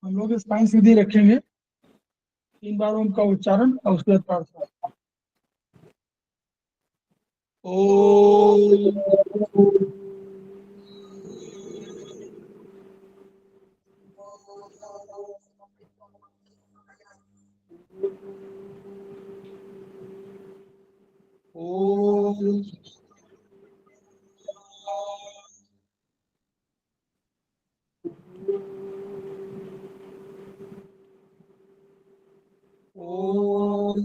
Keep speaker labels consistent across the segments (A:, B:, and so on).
A: हम लोग स्पाइन सीधी रखेंगे, 3 बार ओम का उच्चारण और उसके बाद प्रार्थना। ओम ओम ओम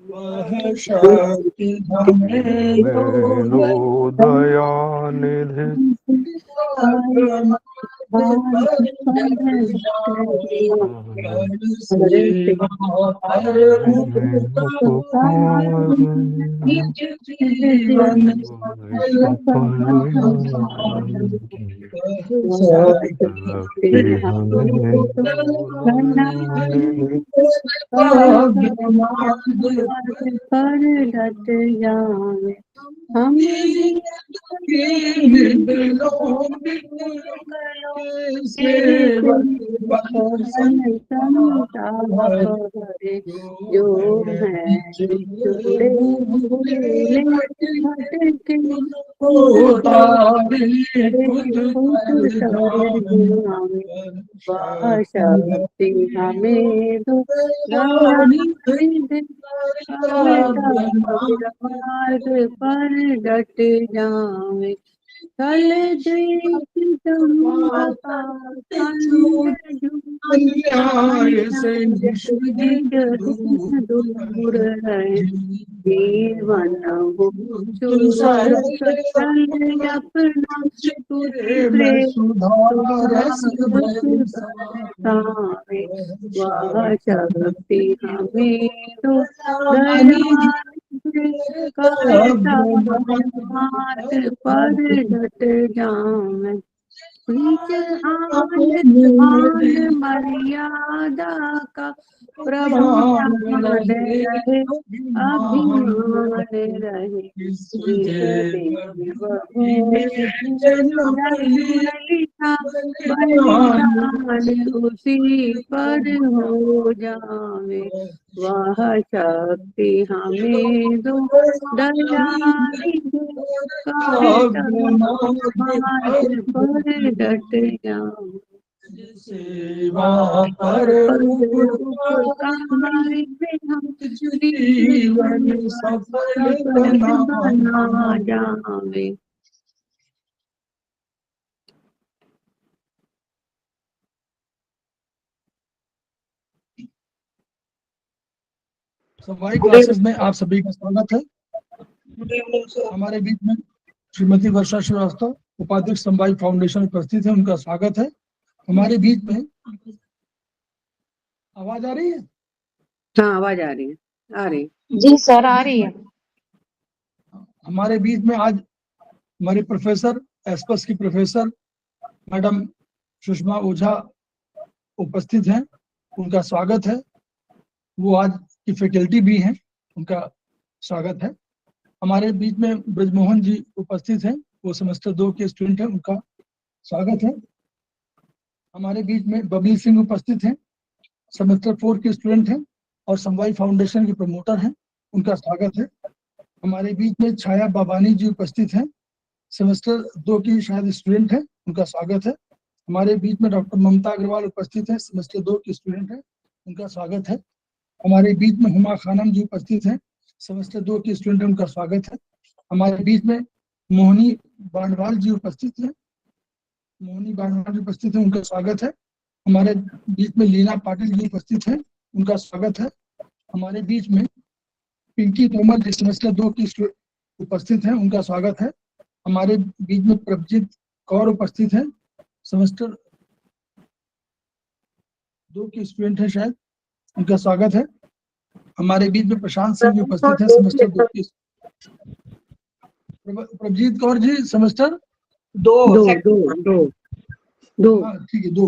A: वह शक्ति हमें
B: लो दयानिधि
C: पर डट जावे हम जो है चुड़े भूले भटके वह शक्ति हमें दो मार्ग पर डट जावे कल दूर है जीवन अपना वह शक्ति हमें तो मार्ग पर डट जावे नीच आन मर्यादा का प्रभु रहे अभिमान रहे उसी पर हो जावे वह शक्ति हमें दो दया पर डट जाओ
A: सेवा पर जीवन सफल
C: बना जावे।
A: संवाई क्लासेस में आप सभी का स्वागत है। हमारे बीच में श्रीमती वर्षा श्रीवास्तव उपाध्यक्ष संवाई फाउंडेशन उपस्थित है, उनका स्वागत है। हमारे बीच में आवाज आ रही है?
C: हाँ आवाज आ रही है, आ रही
D: जी सर आ रही है।
A: हमारे बीच में आज हमारे प्रोफेसर एस्पस की प्रोफेसर मैडम सुषमा ओझा उपस्थित हैं, उनका स्वागत है। वो आज की फैकल्टी भी हैं, उनका स्वागत है। हमारे बीच में ब्रजमोहन जी उपस्थित हैं, वो सेमेस्टर 2 के स्टूडेंट हैं, उनका स्वागत है। हमारे बीच में बबली सिंह उपस्थित हैं, सेमेस्टर 4 के स्टूडेंट हैं और संवाई फाउंडेशन के प्रमोटर हैं, उनका स्वागत है। हमारे बीच में छाया बाबानी जी उपस्थित हैं, सेमेस्टर 2 की शायद स्टूडेंट हैं, उनका स्वागत है। हमारे बीच में डॉक्टर ममता अग्रवाल उपस्थित है, सेमेस्टर 2 की स्टूडेंट है, उनका स्वागत है। हमारे बीच में हुमा खानम जी उपस्थित हैं, सेमेस्टर 2 की स्टूडेंट है, उनका स्वागत है। हमारे बीच में मोहनी बांडवाल जी उपस्थित हैं, मोहनी बांडवाल जी उपस्थित हैं, उनका स्वागत है। हमारे बीच में लीना पाटिल जी उपस्थित हैं, उनका स्वागत है। हमारे बीच में पिंकी तोमर जी सेमेस्टर 2 की उपस्थित हैं, उनका स्वागत है। हमारे बीच में प्रभजीत कौर उपस्थित हैं, सेमेस्टर 2 की स्टूडेंट है शायद, उनका स्वागत है। हमारे बीच में प्रशांत सिंह जी उपस्थित हैं, सेमेस्टर 2 की। प्रभजीत कौर जी सेमेस्टर 2 हाँ ठीक है 2,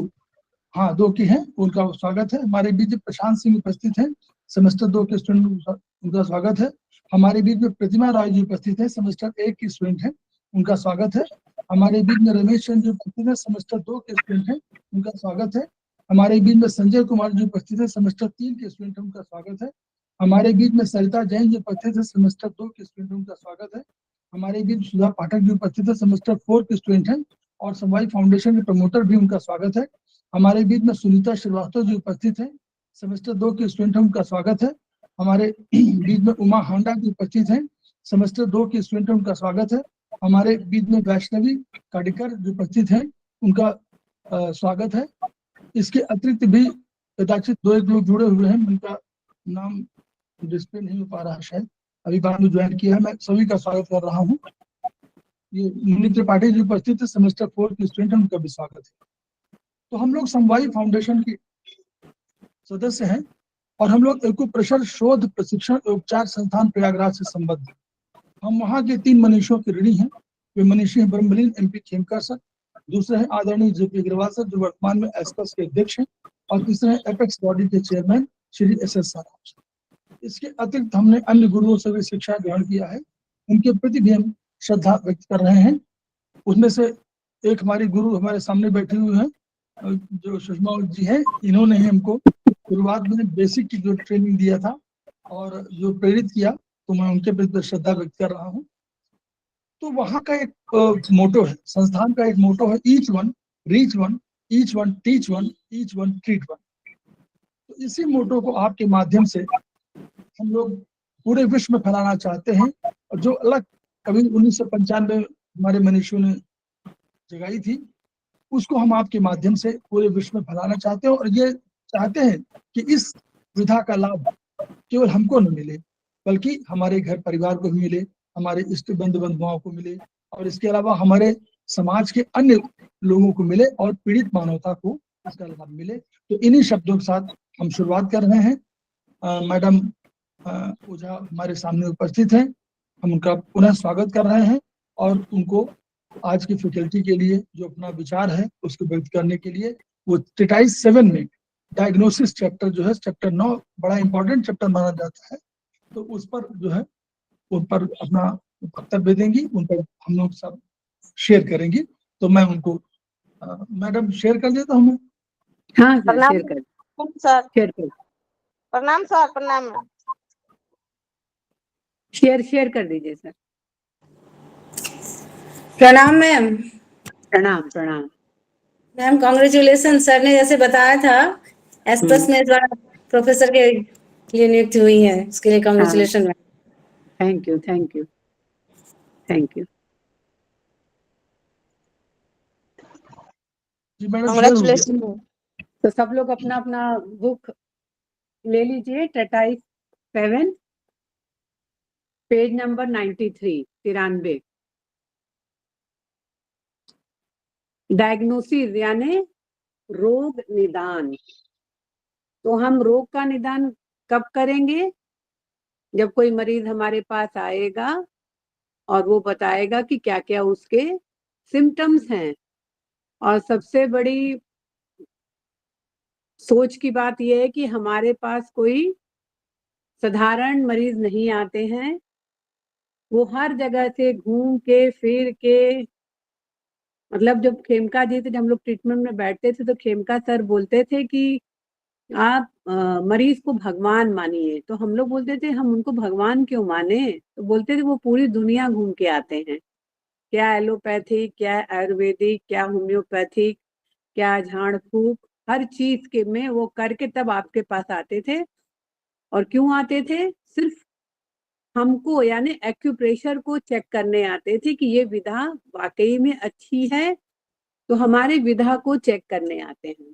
A: हाँ 2 की हैं, उनका स्वागत है। हमारे बीच में प्रशांत सिंह उपस्थित हैं, सेमेस्टर 2 के स्टूडेंट, उनका स्वागत है। हमारे बीच में प्रतिमा राय जी उपस्थित है, सेमेस्टर 1 की स्टूडेंट है, उनका स्वागत है। हमारे बीच में रमेश चंद्र जी उपस्थित है, सेमेस्टर 2 के स्टूडेंट है, उनका स्वागत है। हमारे बीच में संजय कुमार जी उपस्थित है, सेमेस्टर 3 के स्टूडेंट है, उनका स्वागत है। हमारे बीच में सरिता जैन जी उपस्थित है, सेमेस्टर 2 के स्टूडेंट है, उनका स्वागत है। हमारे बीच सुधा पाठक जी उपस्थित है, सेमेस्टर 4 के स्टूडेंट है और समवाय फाउंडेशन के प्रमोटर भी, उनका स्वागत है। हमारे बीच में सुनीता श्रीवास्तव जी उपस्थित है, सेमेस्टर 2 के स्टूडेंट है, उनका स्वागत है। हमारे बीच में उमा हांडा जी उपस्थित हैं, सेमेस्टर 2 के स्टूडेंट है, उनका स्वागत है। हमारे बीच में वैष्णवी काडिकर जो उपस्थित हैं, उनका स्वागत है। इसके अतिरिक्त भी कदाचित 2-1 लोग जुड़े हुए हैं, उनका नाम डिस्प्ले नहीं हो पा रहा है, शायद अभी बाद में ज्वाइन किया है। मैं सभी का स्वागत कर रहा हूँ। ये मुनि त्रिपाठी जी उपस्थित है, सेमेस्टर 4 के स्टूडेंट है, उनका भी स्वागत है। तो हम लोग समवायी फाउंडेशन के सदस्य हैं और हम लोग एक्यूप्रेशर शोध प्रशिक्षण उपचार संस्थान प्रयागराज से संबद्ध। हम वहाँ के 3 मनीषियों के ऋणी हैं। वे मनीषी हैं ब्रह्मलीन MP खेमका सर, दूसरे हैं आदरणीय JP अग्रवाल सर जो वर्तमान में एस्पस के अध्यक्ष हैं, और तीसरे हैं एपेक्स बॉडी के चेयरमैन श्री SS साराभाई। इसके अतिरिक्त हमने अन्य गुरुओं से भी शिक्षा ग्रहण किया है, उनके प्रति भी हम श्रद्धा व्यक्त कर रहे हैं। उसमें से एक हमारी गुरु हमारे सामने बैठे हुए हैं जो सुषमा जी हैं, इन्होंने ही हमको शुरुआत में बेसिक की जो ट्रेनिंग दिया था और जो प्रेरित किया, तो मैं उनके प्रति श्रद्धा व्यक्त कर रहा हूँ। तो वहाँ का एक मोटो है, संस्थान का एक मोटो है, each one reach one, each one teach one, each one treat one. तो इसी मोटो को आपके माध्यम से हम लोग पूरे विश्व में फैलाना चाहते हैं, और जो अलग कभी 1995 हमारे मनीषियों ने जगाई थी, उसको हम आपके माध्यम से पूरे विश्व में फैलाना चाहते हैं। और ये चाहते हैं कि इस विधा का लाभ केवल हमको न मिले, बल्कि हमारे घर परिवार को भी मिले, हमारे इष्ट बंधु बंधुओं को मिले, और इसके अलावा हमारे समाज के अन्य लोगों को मिले, और पीड़ित मानवता को इसका लाभ मिले। तो इन्हीं शब्दों के साथ हम शुरुआत कर रहे हैं। मैडम ओझा हमारे सामने उपस्थित हैं, हम उनका पुनः स्वागत कर रहे हैं और उनको आज की फैकल्टी के लिए जो अपना विचार है उसको व्यक्त करने के लिए, वो ट्रीटाइज 7 में डायग्नोसिस चैप्टर जो है, चैप्टर 9 बड़ा इंपॉर्टेंट चैप्टर माना जाता है, तो उस पर जो है उन पर अपना वक्तव्य देंगी, उन पर हम लोग सब शेयर करेंगे। तो मैं उनको मैडम शेयर कर देता हूँ।
C: हाँ सर,
D: प्रणाम
C: शेयर कर
D: सर।
C: शेयर कर
D: प्रणाम सर। प्रणाम।
C: शेयर कर दीजिए सर।
E: प्रणाम मैम।
C: प्रणाम प्रणाम
E: मैम कांग्रेचुलेसन, सर ने जैसे बताया था एस्पस में इस बार प्रोफेसर के लिए नियुक्त हुई है, इसके लिए congratulation ma'am.
C: Thank you thank you thank you.
A: जी मैडम,
D: कांग्रेचुलेसन।
C: तो सब लोग अपना अपना बुक ले लीजिए, ट्रीटाइज 7 पेज नंबर 93 डायग्नोसिस यानी रोग निदान। तो हम रोग का निदान कब करेंगे? जब कोई मरीज हमारे पास आएगा और वो बताएगा कि क्या क्या उसके सिम्टम्स हैं। और सबसे बड़ी सोच की बात यह है कि हमारे पास कोई साधारण मरीज नहीं आते हैं, वो हर जगह से घूम के फिर के, मतलब जब खेमका जी थे, जब हम लोग ट्रीटमेंट में बैठते थे तो खेमका सर बोलते थे कि आप मरीज को भगवान मानिए। तो हम लोग बोलते थे हम उनको भगवान क्यों माने? तो बोलते थे वो पूरी दुनिया घूम के आते हैं, क्या एलोपैथिक, क्या आयुर्वेदिक, क्या होम्योपैथिक, क्या झाड़ फूक, हर चीज के में वो करके तब आपके पास आते थे। और क्यों आते थे? सिर्फ हमको यानी एक्यूप्रेशर को चेक करने आते थे कि ये विधा वाकई में अच्छी है, तो हमारे विधा को चेक करने आते हैं।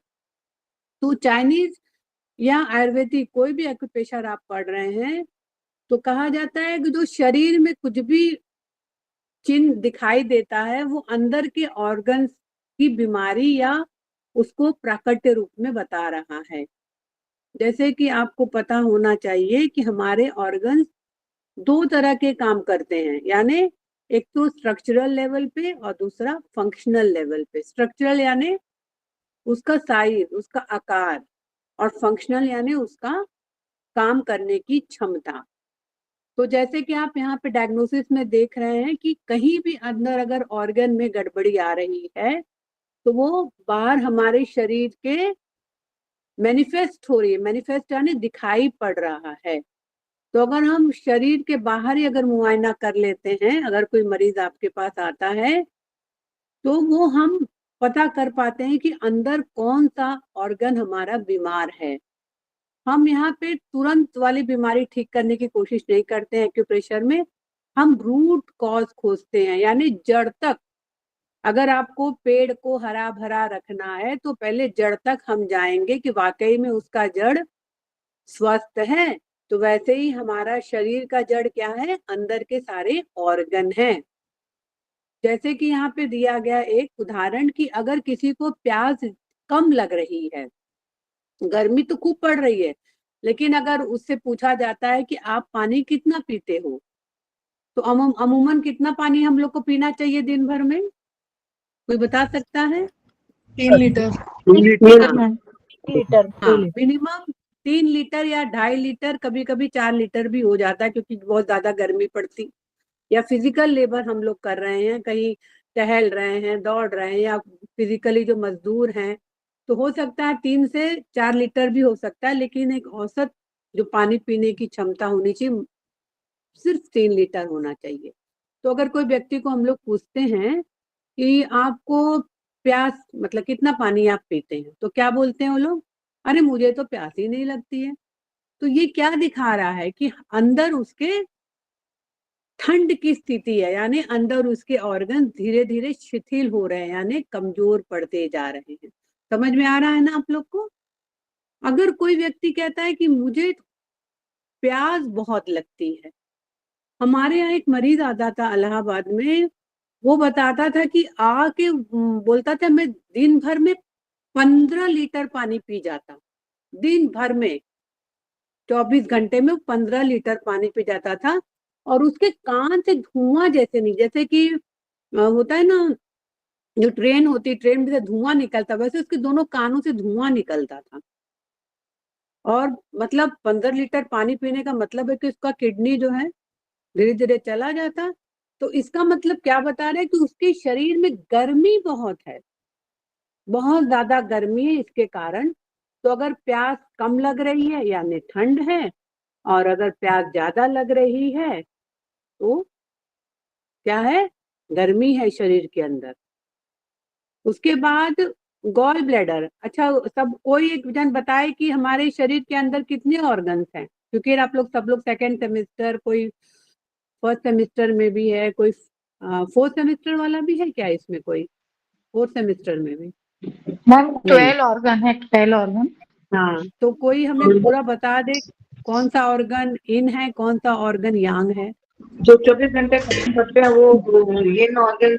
C: तो चाइनीज या आयुर्वेदिक कोई भी एक्यूप्रेशर आप पढ़ रहे हैं तो कहा जाता है कि जो शरीर में कुछ भी चिन्ह दिखाई देता है वो अंदर के ऑर्गन्स की बीमारी या उसको प्राकट्य रूप में बता रहा है। जैसे कि आपको पता होना चाहिए कि हमारे ऑर्गन्स 2 तरह के काम करते हैं, यानी एक तो स्ट्रक्चरल लेवल पे और दूसरा फंक्शनल लेवल पे। स्ट्रक्चरल यानी उसका साइज, उसका आकार, और फंक्शनल यानी उसका काम करने की क्षमता। तो जैसे कि आप यहाँ पे डायग्नोसिस में देख रहे हैं कि कहीं भी अंदर अगर ऑर्गन में गड़बड़ी आ रही है तो वो बाहर हमारे शरीर के मैनिफेस्ट हो रही है। मैनिफेस्ट यानी दिखाई पड़ रहा है। तो अगर हम शरीर के बाहर ही अगर मुआयना कर लेते हैं, अगर कोई मरीज आपके पास आता है तो वो हम पता कर पाते हैं कि अंदर कौन सा ऑर्गन हमारा बीमार है। हम यहाँ पे तुरंत वाली बीमारी ठीक करने की कोशिश नहीं करते हैं एक्यूप्रेशर में, हम रूट कॉज खोजते हैं, यानी जड़ तक। अगर आपको पेड़ को हरा भरा रखना है तो पहले जड़ तक हम जाएंगे कि वाकई में उसका जड़ स्वस्थ है। तो वैसे ही हमारा शरीर का जड़ क्या है, अंदर के सारे ऑर्गन हैं। जैसे कि यहाँ पे दिया गया एक उदाहरण कि अगर किसी को प्यास कम लग रही है, गर्मी तो खूब पड़ रही है, लेकिन अगर उससे पूछा जाता है कि आप पानी कितना पीते हो, तो अमूमन कितना पानी हम लोग को पीना चाहिए दिन भर में, कोई बता सकता है?
F: 3 लीटर।
C: हाँ, मिनिमम 3 लीटर या 2.5 लीटर, कभी कभी 4 लीटर भी हो जाता है क्योंकि बहुत ज्यादा गर्मी पड़ती, या फिजिकल लेबर हम लोग कर रहे हैं, कहीं टहल रहे हैं, दौड़ रहे हैं, या फिजिकली जो मजदूर हैं, तो हो सकता है 3 से 4 लीटर भी हो सकता है। लेकिन एक औसत जो पानी पीने की क्षमता होनी चाहिए सिर्फ 3 लीटर होना चाहिए। तो अगर कोई व्यक्ति को हम लोग पूछते हैं कि आपको प्यास मतलब कितना पानी आप पीते हैं, तो क्या बोलते हैं वो लोग? अरे मुझे तो प्यास ही नहीं लगती है। तो ये क्या दिखा रहा है कि अंदर उसके ठंड की स्थिति है, यानी अंदर उसके ऑर्गन धीरे धीरे शिथिल हो रहे हैं, यानी कमजोर पड़ते जा रहे हैं। समझ में आ रहा है ना आप लोग को? अगर कोई व्यक्ति कहता है कि मुझे प्यास बहुत लगती है, हमारे यहाँ एक मरीज आता था इलाहाबाद में, वो बताता था कि आके बोलता था मैं दिन भर में 15 लीटर पानी पी जाता, दिन भर में 24 घंटे में 15 लीटर पानी पी जाता था। और उसके कान से धुआं जैसे नहीं, जैसे कि होता है ना जो ट्रेन होती, ट्रेन में से धुआं निकलता, वैसे उसके दोनों कानों से धुआं निकलता था। और मतलब 15 लीटर पानी पीने का मतलब है कि उसका किडनी जो है धीरे धीरे चला जाता। तो इसका मतलब क्या बता रहे हैं कि उसके शरीर में गर्मी बहुत है, बहुत ज्यादा गर्मी है इसके कारण। तो अगर प्यास कम लग रही है यानी ठंड है, और अगर प्यास ज्यादा लग रही है तो क्या है, गर्मी है शरीर के अंदर। उसके बाद गॉल ब्लैडर। अच्छा, सब कोई एक जन बताए कि हमारे शरीर के अंदर कितने ऑर्गन्स हैं, क्योंकि आप लोग सब लोग सेकेंड सेमेस्टर, कोई फर्स्ट सेमेस्टर में भी है, कोई फोर्थ सेमेस्टर वाला भी है क्या इसमें, कोई फोर्थ सेमेस्टर में भी?
F: मैम 12 ऑर्गन है, 12 ऑर्गन।
C: हाँ, तो कोई हमें पूरा बता दे कौन सा ऑर्गन इन है, कौन सा ऑर्गन यांग है?
G: जो 24 घंटे काम करते हैं वो ये ऑर्गन,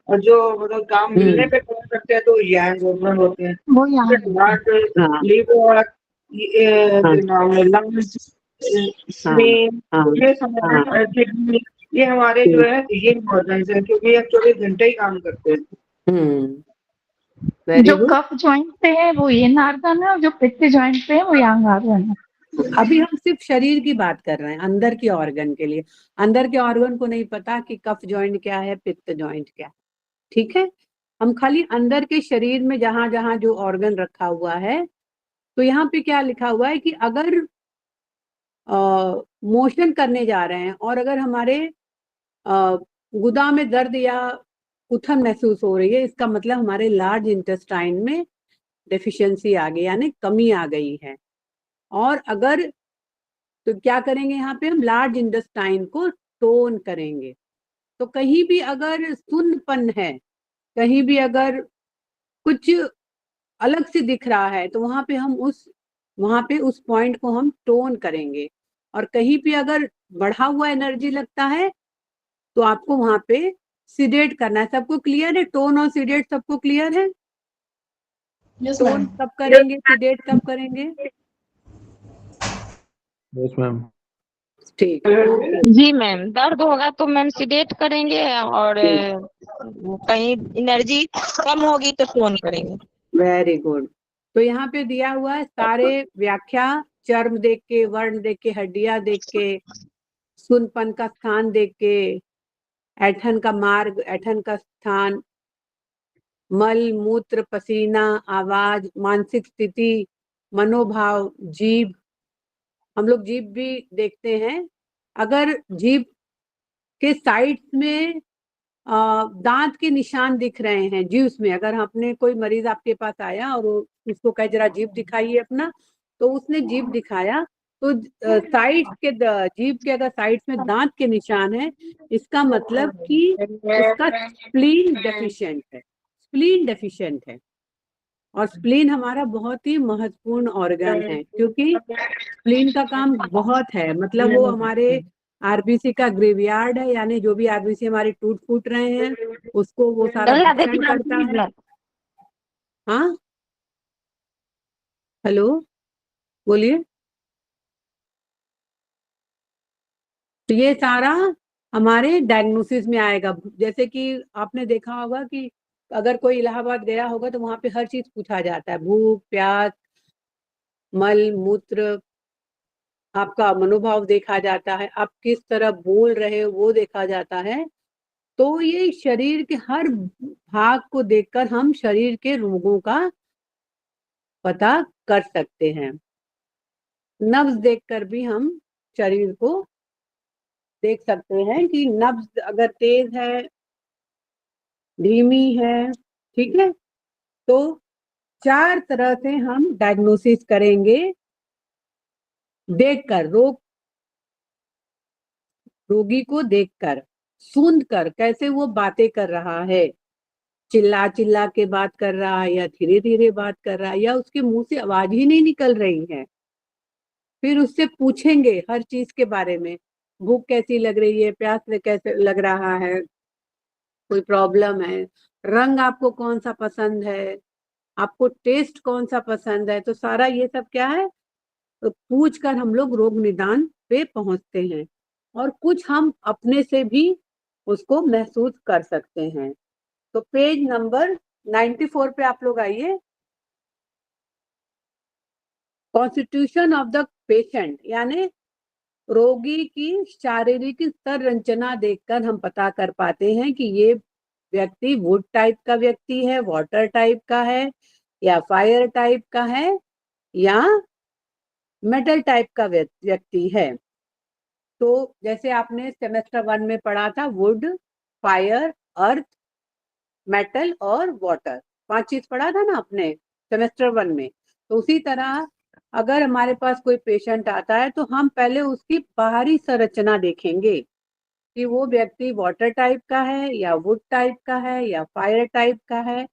G: जो मतलब काम मिलने पे काम करते हैं तो यांग ऑर्गन होते हैं।
F: वो यहाँ
G: हार्ट,
C: हाँ
G: लीवर,
C: हाँ
G: लंग्स,
C: हाँ
G: स्प्लीन,
C: हाँ
G: ये सब
C: हाँ
G: किडनी, ये हमारे जो है ये ऑर्गन है, क्योंकि ये 24 घंटे ही काम करते हैं।
C: वेरी
F: जो
C: गुड।
F: कफ जॉइंट पे है वो यिन ऑर्गन है, और जो पित्त जॉइंट पे है वो यांग ऑर्गन है।
C: अभी हम सिर्फ शरीर की बात कर रहे हैं, अंदर के ऑर्गन के लिए। अंदर के ऑर्गन को नहीं पता कि कफ जॉइंट क्या है, पित्त जॉइंट क्या है, ठीक है। हम खाली अंदर के शरीर में जहां जहां जो ऑर्गन रखा हुआ है, तो यहाँ पे क्या लिखा हुआ है कि अगर मोशन करने जा रहे हैं और अगर हमारे गुदा में दर्द या उठन महसूस हो रही है, इसका मतलब हमारे लार्ज इंटेस्टाइन में डेफिशिएंसी आ गई, यानी कमी आ गई है। और अगर तो क्या करेंगे, यहाँ पे हम लार्ज इंटेस्टाइन को टोन करेंगे। तो कहीं भी अगर सुन्नपन है, कहीं भी अगर कुछ अलग से दिख रहा है, तो वहां पे उस पॉइंट को हम टोन करेंगे। और कहीं भी अगर बढ़ा हुआ एनर्जी लगता है तो आपको वहां पे सिडेट करना है। सबको क्लियर है? टोन और सिडेट सबको क्लियर है? टोन कब करेंगे, सिडेट कब करेंगे?
B: Yes ma'am.
C: ठीक, ओके।
D: जी मैम, दर्द होगा तो मैम सिडेट करेंगे, और कहीं एनर्जी कम होगी तो टोन करेंगे।
C: Very good. तो यहाँ पे दिया हुआ है सारे व्याख्या, चर्म देख के, वर्ण देख के, हड्डियां देख के, सुनपन का स्थान देख के, ऐठन का मार्ग, ऐठन का स्थान, मल मूत्र पसीना, आवाज, मानसिक स्थिति, मनोभाव, जीभ, हम लोग जीभ भी देखते हैं। अगर जीभ के साइड्स में दांत के निशान दिख रहे हैं जीभ में, अगर अपने कोई मरीज आपके पास आया और उसको कहे जरा जीभ दिखाइए अपना, तो उसने जीभ दिखाया, तो साइड के जीभ के अगर साइड्स में दांत के निशान है, इसका मतलब कि उसका स्प्लीन डेफिशिएंट है, स्प्लीन डेफिशिएंट है। और स्प्लीन हमारा बहुत ही महत्वपूर्ण ऑर्गन है, क्योंकि स्प्लीन का काम बहुत है, मतलब वो हमारे आरबीसी का ग्रेवयार्ड है, यानी जो भी आरबीसी हमारे टूट फूट रहे हैं उसको वो सारा भक्षण करता है। हाँ, हेलो, बोलिए। तो ये सारा हमारे डायग्नोसिस में आएगा। जैसे कि आपने देखा होगा कि अगर कोई इलाहाबाद गया होगा तो वहां पे हर चीज पूछा जाता है, भूख प्यास, मल मूत्र, आपका मनोभाव देखा जाता है, आप किस तरह बोल रहे हो वो देखा जाता है। तो ये शरीर के हर भाग को देखकर हम शरीर के रोगों का पता कर सकते हैं। नब्ज देखकर भी हम शरीर को देख सकते हैं कि नब्ज अगर तेज है, धीमी है, ठीक है, तो 4 तरह से हम डायग्नोसिस करेंगे देखकर, रोगी को देखकर, सूंघकर कैसे वो बातें कर रहा है, चिल्ला चिल्ला के बात कर रहा है या धीरे धीरे बात कर रहा है या उसके मुंह से आवाज ही नहीं निकल रही है। फिर उससे पूछेंगे हर चीज के बारे में, भूख कैसी लग रही है, प्यास में कैसे लग रहा है, कोई प्रॉब्लम है, रंग आपको कौन सा पसंद है, आपको टेस्ट कौन सा पसंद है। तो सारा ये सब क्या है, तो पूछ कर हम लोग रोग निदान पे पहुंचते हैं, और कुछ हम अपने से भी उसको महसूस कर सकते हैं। तो पेज नंबर 94 पे आप लोग आइए। कॉन्स्टिट्यूशन ऑफ द पेशेंट, यानी रोगी की शारीरिक संरचना देखकर हम पता कर पाते हैं कि ये व्यक्ति वुड टाइप का व्यक्ति है, वाटर टाइप का है, या फायर टाइप का है, या मेटल टाइप का व्यक्ति है। तो जैसे आपने सेमेस्टर 1 में पढ़ा था, वुड, फायर, अर्थ, मेटल और वाटर, 5 चीज पढ़ा था ना आपने सेमेस्टर 1 में। तो उसी तरह अगर हमारे पास कोई पेशेंट आता है तो हम पहले उसकी बाहरी संरचना देखेंगे कि वो व्यक्ति वाटर टाइप का है, या वुड टाइप का है, या फायर टाइप का है,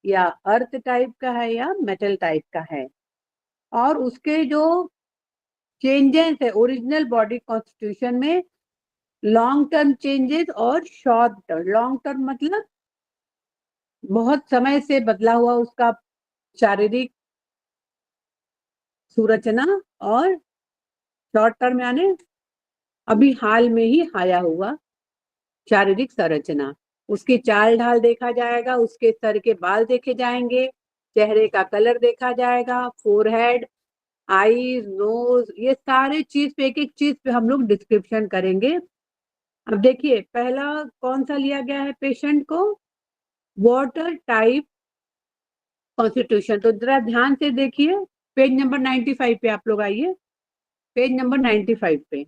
C: या अर्थ टाइप का है, या मेटल टाइप का है। और उसके जो चेंजेस है ओरिजिनल बॉडी कॉन्स्टिट्यूशन में, लॉन्ग टर्म चेंजेस और शॉर्ट टर्म। लॉन्ग टर्म मतलब बहुत समय से बदला हुआ उसका शारीरिक संरचना, और शॉर्ट टर्म यानी अभी हाल में ही आया हुआ शारीरिक संरचना। उसकी चाल ढाल देखा जाएगा, उसके सर के बाल देखे जाएंगे, चेहरे का कलर देखा जाएगा, फोरहेड, आईज, नोज, ये सारे चीज पे एक एक चीज पे हम लोग डिस्क्रिप्शन करेंगे। अब देखिए पहला कौन सा लिया गया है पेशेंट को, वाटर टाइप कॉन्स्टिट्यूशन। तो जरा ध्यान से देखिए, पेज नंबर 95 पे आप लोग आइए। पेज नंबर 95 पे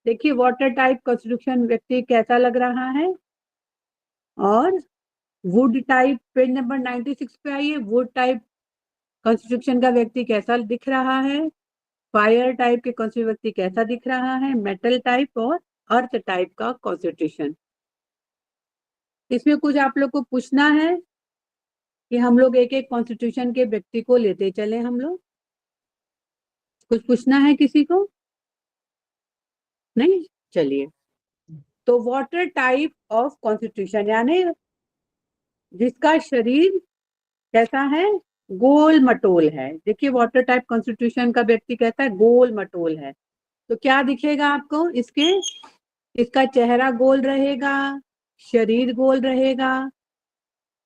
C: देखिए वाटर टाइप कॉन्स्टिट्यूशन व्यक्ति कैसा लग रहा है। और वुड टाइप, पेज नंबर 96 पे आइए, वुड टाइप कॉन्स्टिट्यूशन का व्यक्ति कैसा दिख रहा है, फायर टाइप के कॉन्स्टिट्यूशन व्यक्ति कैसा दिख रहा है, मेटल टाइप और अर्थ टाइप का कॉन्स्टिट्यूशन। इसमें कुछ आप लोग को पूछना है कि हम लोग एक एक कॉन्स्टिट्यूशन के व्यक्ति को लेते चले, हम लोग कुछ पूछना है किसी को? नहीं, चलिए। तो वाटर टाइप ऑफ कॉन्स्टिट्यूशन यानी जिसका शरीर कैसा है, गोल मटोल है। देखिए वाटर टाइप कॉन्स्टिट्यूशन का व्यक्ति कैसा है, गोल मटोल है। तो क्या दिखेगा आपको इसके, इसका चेहरा गोल रहेगा, शरीर गोल रहेगा,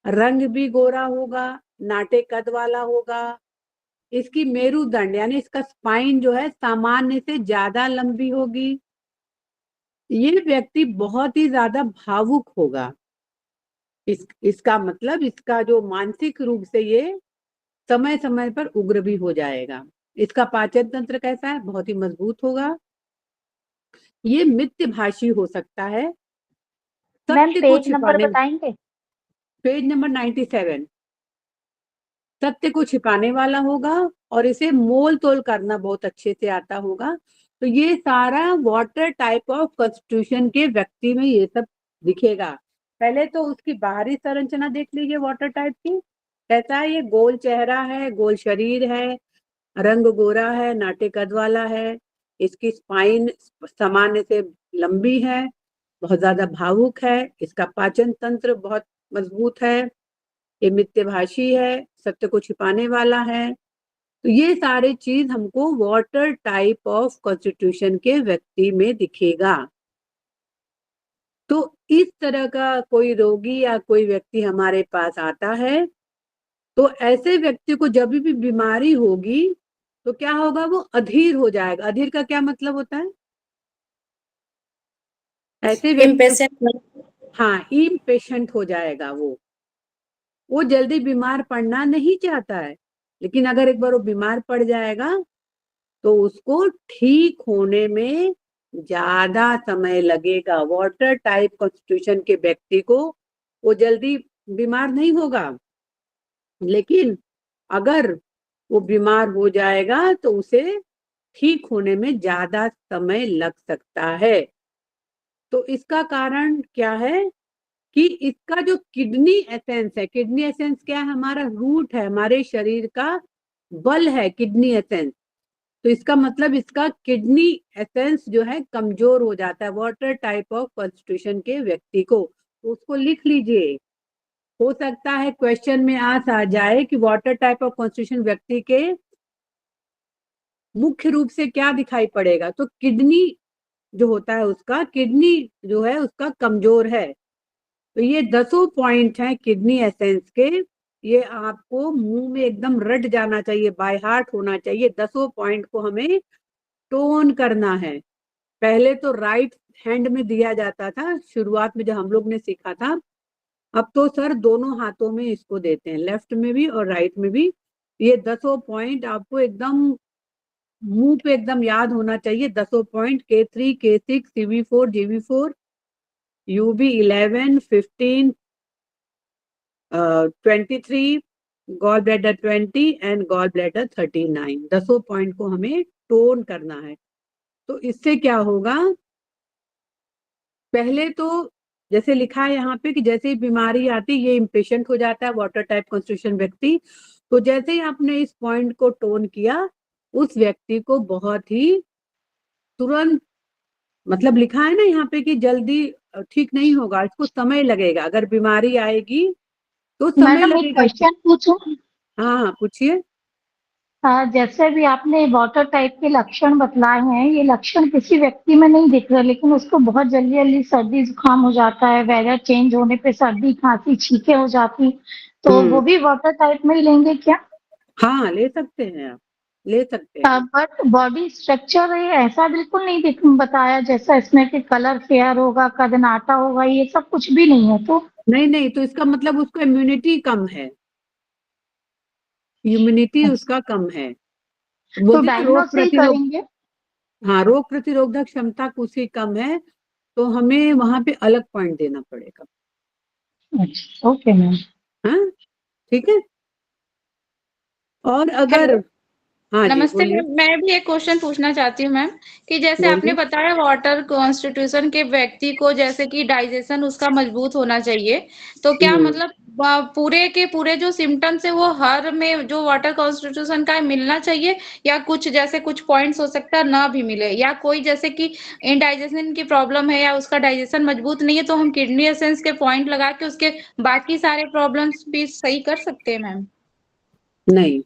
C: रंग भी गोरा होगा, नाटे कद वाला होगा, इसकी मेरुदंड यानी इसका स्पाइन जो है सामान्य से ज्यादा लंबी होगी, ये व्यक्ति बहुत ही ज्यादा भावुक होगा। इसका मतलब इसका जो मानसिक रूप से ये समय समय पर उग्र भी हो जाएगा। इसका पाचन तंत्र कैसा है? बहुत ही मजबूत होगा। ये मिथ्यभाषी हो सकता है।
F: मैम
C: सत्य को
F: पेज नंबर
C: छिपाने,
F: बताएंगे?
C: पेज नंबर 97, सत्य को छिपाने वाला होगा और इसे मोल तोल करना बहुत अच्छे से आता होगा। तो ये सारा वाटर टाइप ऑफ कॉन्स्टिट्यूशन के व्यक्ति में ये सब दिखेगा। पहले तो उसकी बाहरी संरचना देख लीजिए वाटर टाइप की, कैसा है? ये गोल चेहरा है, गोल शरीर है, रंग गोरा है, नाटे कद वाला है, इसकी स्पाइन सामान्य से लंबी है, बहुत ज्यादा भावुक है, इसका पाचन तंत्र बहुत मजबूत है, ये मिथ्यभाषी है, सत्य को छिपाने वाला है। तो ये सारे चीज हमको वाटर टाइप ऑफ कॉन्स्टिट्यूशन के व्यक्ति में दिखेगा। तो इस तरह का कोई रोगी या कोई व्यक्ति हमारे पास आता है, तो ऐसे व्यक्ति को जब भी बीमारी होगी तो क्या होगा? वो अधीर हो जाएगा। अधीर का क्या मतलब होता है? ऐसे व्यक्ति,
E: इम्पेशेंट।
C: हाँ, इम्पेशेंट हो जाएगा। वो जल्दी बीमार पड़ना नहीं चाहता है, लेकिन अगर एक बार वो बीमार पड़ जाएगा तो उसको ठीक होने में ज्यादा समय लगेगा। वाटर टाइप कॉन्स्टिट्यूशन के व्यक्ति को वो जल्दी बीमार नहीं होगा, लेकिन अगर वो बीमार हो जाएगा तो उसे ठीक होने में ज्यादा समय लग सकता है। तो इसका कारण क्या है कि इसका जो किडनी एसेंस है, किडनी एसेंस क्या है? हमारा रूट है, हमारे शरीर का बल है किडनी एसेंस। तो इसका मतलब इसका किडनी एसेंस जो है कमजोर हो जाता है वाटर टाइप ऑफ कॉन्स्टिट्यूशन के व्यक्ति को। तो उसको लिख लीजिए, हो सकता है क्वेश्चन में आ जाए कि वाटर टाइप ऑफ कॉन्स्टिट्यूशन व्यक्ति के मुख्य रूप से क्या दिखाई पड़ेगा। तो किडनी जो होता है, उसका किडनी जो है उसका कमजोर है। तो ये 10 पॉइंट हैं किडनी एसेंस के। ये आपको मुंह में एकदम रट जाना चाहिए, बाय हार्ट होना चाहिए। 10 पॉइंट को हमें टोन करना है। पहले तो राइट हैंड में दिया जाता था शुरुआत में जब हम लोग ने सीखा था। अब तो सर दोनों हाथों में इसको देते हैं, लेफ्ट में भी और राइट में भी। ये 10 पॉइंट आपको एकदम मुंह पे एकदम याद होना चाहिए। 10 point K3, K6, CV4, GV4, UB11, 15, 23, gall bladder 20 and gall bladder 39। 10 point को हमें टोन करना है। तो इससे क्या होगा? पहले तो जैसे लिखा है यहाँ पे कि जैसे ही बीमारी आती ये इम्पेशेंट हो जाता है वाटर टाइप कॉन्स्टिट्यूशन व्यक्ति। तो जैसे ही आपने इस पॉइंट को टोन किया, उस व्यक्ति को बहुत ही तुरंत, मतलब लिखा है ना यहाँ पे कि जल्दी ठीक नहीं होगा, इसको समय लगेगा। अगर बीमारी आएगी तो समय
F: मैडम एक
C: लगेगा।
F: क्वेश्चन पूछूं?
C: हाँ, पूछिए।
F: जैसे भी आपने वाटर टाइप के लक्षण बतलाए हैं, ये लक्षण किसी व्यक्ति में नहीं दिख रहे, लेकिन उसको बहुत जल्दी जल्दी सर्दी जुकाम हो जाता है, वेदर चेंज होने पे सर्दी खांसी छींके हो जाती, तो वो भी वाटर टाइप में ही लेंगे क्या?
C: हाँ, ले सकते हैं, आप ले सकते हैं।
F: बट बॉडी स्ट्रक्चर ये ऐसा बिल्कुल नहीं बताया जैसा इसमें कि कलर फेयर होगा, कद नाटा होगा, ये सब कुछ भी नहीं है। तो
C: नहीं नहीं, तो इसका मतलब उसका इम्यूनिटी कम है, इम्यूनिटी उसका कम है।
F: तो
C: बोलते हैं ना, रोग
F: डायग्नोस ही
C: प्रतिरोध,
F: करेंगे?
C: हाँ, रोग प्रतिरोधक क्षमता उसकी कम है, तो हमें वहां पे अलग पॉइंट देना पड़ेगा।
F: अच्छा, ओके मैम।
C: हाँ, ठीक है। और अगर,
H: हेलो,
C: हाँ जी
H: नमस्ते
C: बोलिए।
H: मैम। मैं भी एक क्वेश्चन पूछना चाहती हूँ मैम, कि जैसे आपने
C: बोलिए।
H: बताया वाटर कॉन्स्टिट्यूशन के व्यक्ति को जैसे कि डाइजेशन उसका मजबूत होना चाहिए, तो क्या मतलब पूरे के पूरे जो सिम्टम्स है वो हर में जो वाटर कॉन्स्टिट्यूशन का है मिलना चाहिए, या कुछ जैसे कुछ पॉइंट्स हो सकता है ना भी मिले, या कोई जैसे कि इंडाइजेशन की प्रॉब्लम है या उसका डाइजेशन मजबूत नहीं है तो हम किडनी एसेंस के पॉइंट लगा के उसके बाकी सारे प्रॉब्लम्स भी सही कर सकते हैं मैम?
C: नहीं,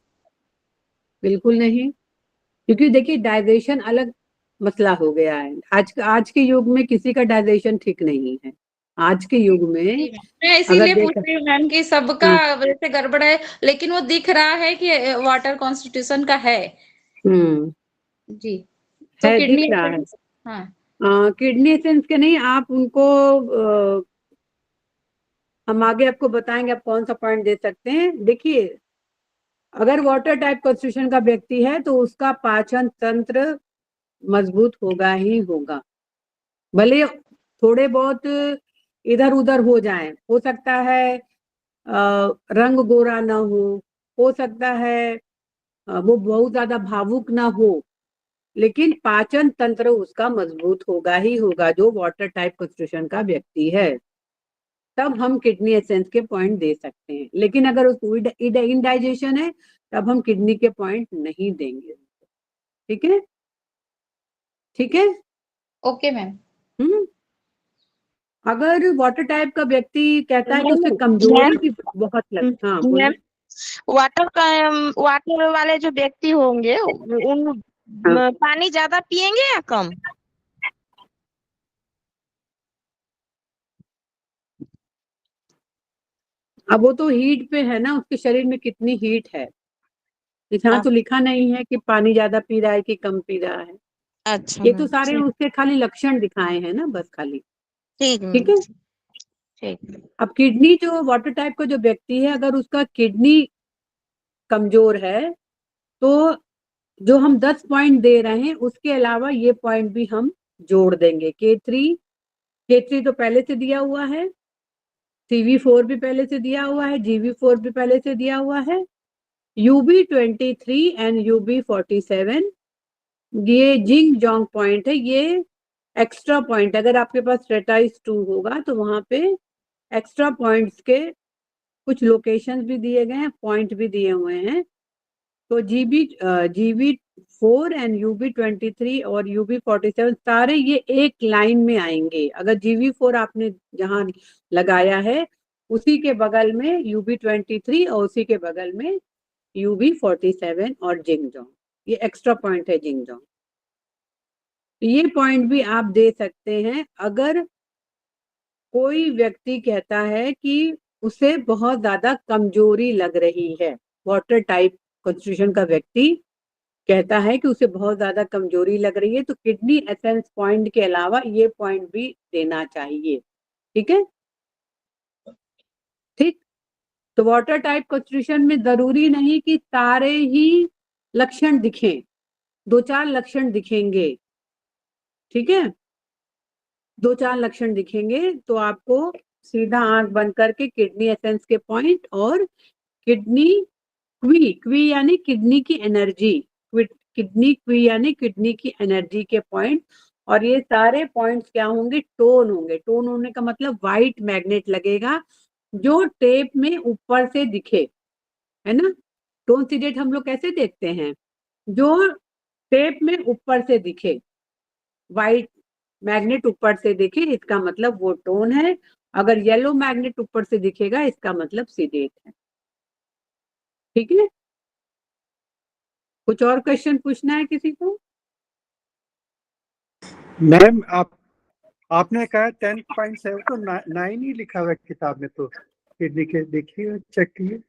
C: बिल्कुल नहीं, क्योंकि देखिए डाइजेशन अलग मसला हो गया है। आज के युग में किसी का डाइजेशन ठीक नहीं है। आज के युग में
H: जी मैम, मैं
C: अगर
H: इसीलिए पूछ रही हूँ मैम कि सबका
C: हाँ,
H: वैसे गड़बड़ है, लेकिन वो दिख रहा है कि वाटर कॉन्स्टिट्यूशन का है।
C: हम्म,
H: जी, तो
C: है,
H: किडनी
C: दिख रहा है।
H: हाँ।
C: किडनी एसेंस के नहीं, आप उनको हम आगे आपको बताएंगे आप कौन सा पॉइंट दे सकते हैं। देखिए, अगर वाटर टाइप कॉन्स्टिट्यूशन का व्यक्ति है तो उसका पाचन तंत्र मजबूत होगा ही होगा, भले थोड़े बहुत इधर उधर हो जाए, हो सकता है रंग गोरा ना हो सकता है वो बहुत ज्यादा भावुक ना हो, लेकिन पाचन तंत्र उसका मजबूत होगा ही होगा जो वाटर टाइप कॉन्स्टिट्यूशन का व्यक्ति है, तब हम किडनी एसेंस के पॉइंट दे सकते हैं। लेकिन अगर उसको इनडाइजेशन है तब हम किडनी के पॉइंट नहीं देंगे। ठीक है, ठीक है।
H: Okay ma'am.
C: अगर वाटर टाइप का व्यक्ति कहता है कि उसे
D: मैम
C: कमजोरी भी बहुत हाँ
D: मैम
C: बोलिए।
D: वाटर वाले जो व्यक्ति होंगे उन पानी ज्यादा पिएंगे या कम?
C: अब वो तो हीट पे है ना, उसके शरीर में कितनी हीट है, यहाँ तो लिखा नहीं है कि पानी ज्यादा पी रहा है कि कम पी रहा है।
D: अच्छा
C: ये तो
D: मैम,
C: सारे उसके खाली लक्षण दिखाए हैं ना, बस खाली।
D: ठीक
C: ठीक है।
D: ठीक।
C: अब किडनी जो वाटर टाइप का जो व्यक्ति है, अगर उसका किडनी कमजोर है तो जो हम 10 पॉइंट दे रहे हैं उसके अलावा ये पॉइंट भी हम जोड़ देंगे। K3 तो पहले से दिया हुआ है, CV4 भी पहले से दिया हुआ है, GV4 भी पहले से दिया हुआ है, UB23 एंड UB47 ये जिंग जोंग पॉइंट है, ये एक्स्ट्रा पॉइंट। अगर आपके पास रेटाइज 2 होगा तो वहां पे एक्स्ट्रा पॉइंट्स के कुछ लोकेशंस भी दिए गए हैं, पॉइंट भी दिए हुए हैं। तो GV4 एंड UB23 और UB47 सारे ये एक लाइन में आएंगे। अगर GV4 आपने जहां लगाया है उसी के बगल में UB23 और उसी के बगल में UB47 और जिंगजोंग, ये एक्स्ट्रा पॉइंट है जिंगजोंग। ये पॉइंट भी आप दे सकते हैं अगर कोई व्यक्ति कहता है कि उसे बहुत ज्यादा कमजोरी लग रही है। वाटर टाइप कॉन्स्टिट्यूशन का व्यक्ति कहता है कि उसे बहुत ज्यादा कमजोरी लग रही है तो किडनी एसेंस पॉइंट के अलावा ये पॉइंट भी देना चाहिए। ठीक है, ठीक। तो वाटर टाइप कॉन्स्टिट्यूशन में जरूरी नहीं कि सारे ही लक्षण दिखें, 2-4 लक्षण दिखेंगे। ठीक है, 2-4 लक्षण दिखेंगे तो आपको सीधा आंख बंद करके किडनी एसेंस के पॉइंट और किडनी क्वी यानी किडनी की एनर्जी, किडनी क्वी यानी किडनी की एनर्जी के पॉइंट। और ये सारे पॉइंट्स क्या होंगे? टोन होंगे। टोन होने का मतलब व्हाइट मैग्नेट लगेगा जो टेप में ऊपर से दिखे, है ना। टोन सीडेट हम लोग कैसे देखते हैं? जो टेप में ऊपर से दिखे, व्हाइट मैग्नेट ऊपर से दिखे, इसका मतलब वो टोन है। अगर येलो मैग्नेट ऊपर से दिखेगा इसका मतलब सीडेट है। ठीक है, कुछ और क्वेश्चन पूछना है किसी को?
I: मैम आपने कहा 10.7 तो 9 ही लिखा हुआ है किताब में, तो किडनी के देखिए चेक कीजिए।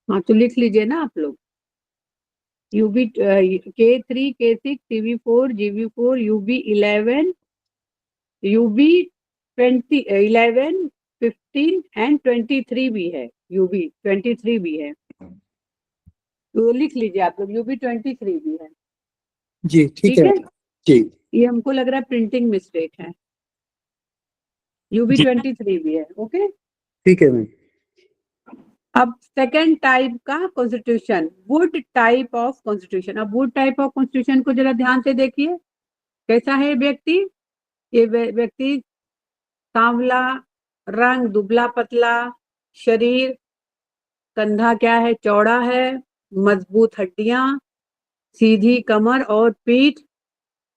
C: हाँ तो लिख लीजिए ना आप लोग, K3, K6, CV4, GV4, UB11, UB20, 11, 15 and 23 भी है, UB23 भी है, तो लिख लीजिए आप लोग, UB23 भी है।
I: जी ठीक है जी।
C: ये हमको लग रहा है प्रिंटिंग मिस्टेक है, UB23 भी है। ओके,
I: ठीक है मैम।
C: अब सेकेंड टाइप का constitution, would type of constitution. अब वुड टाइप ऑफ कॉन्स्टिट्यूशन को जरा ध्यान से देखिए, कैसा है व्यक्ति? ये व्यक्ति सांवला रंग, दुबला पतला शरीर, कंधा क्या है? चौड़ा है, मजबूत हड्डियां, सीधी कमर और पीठ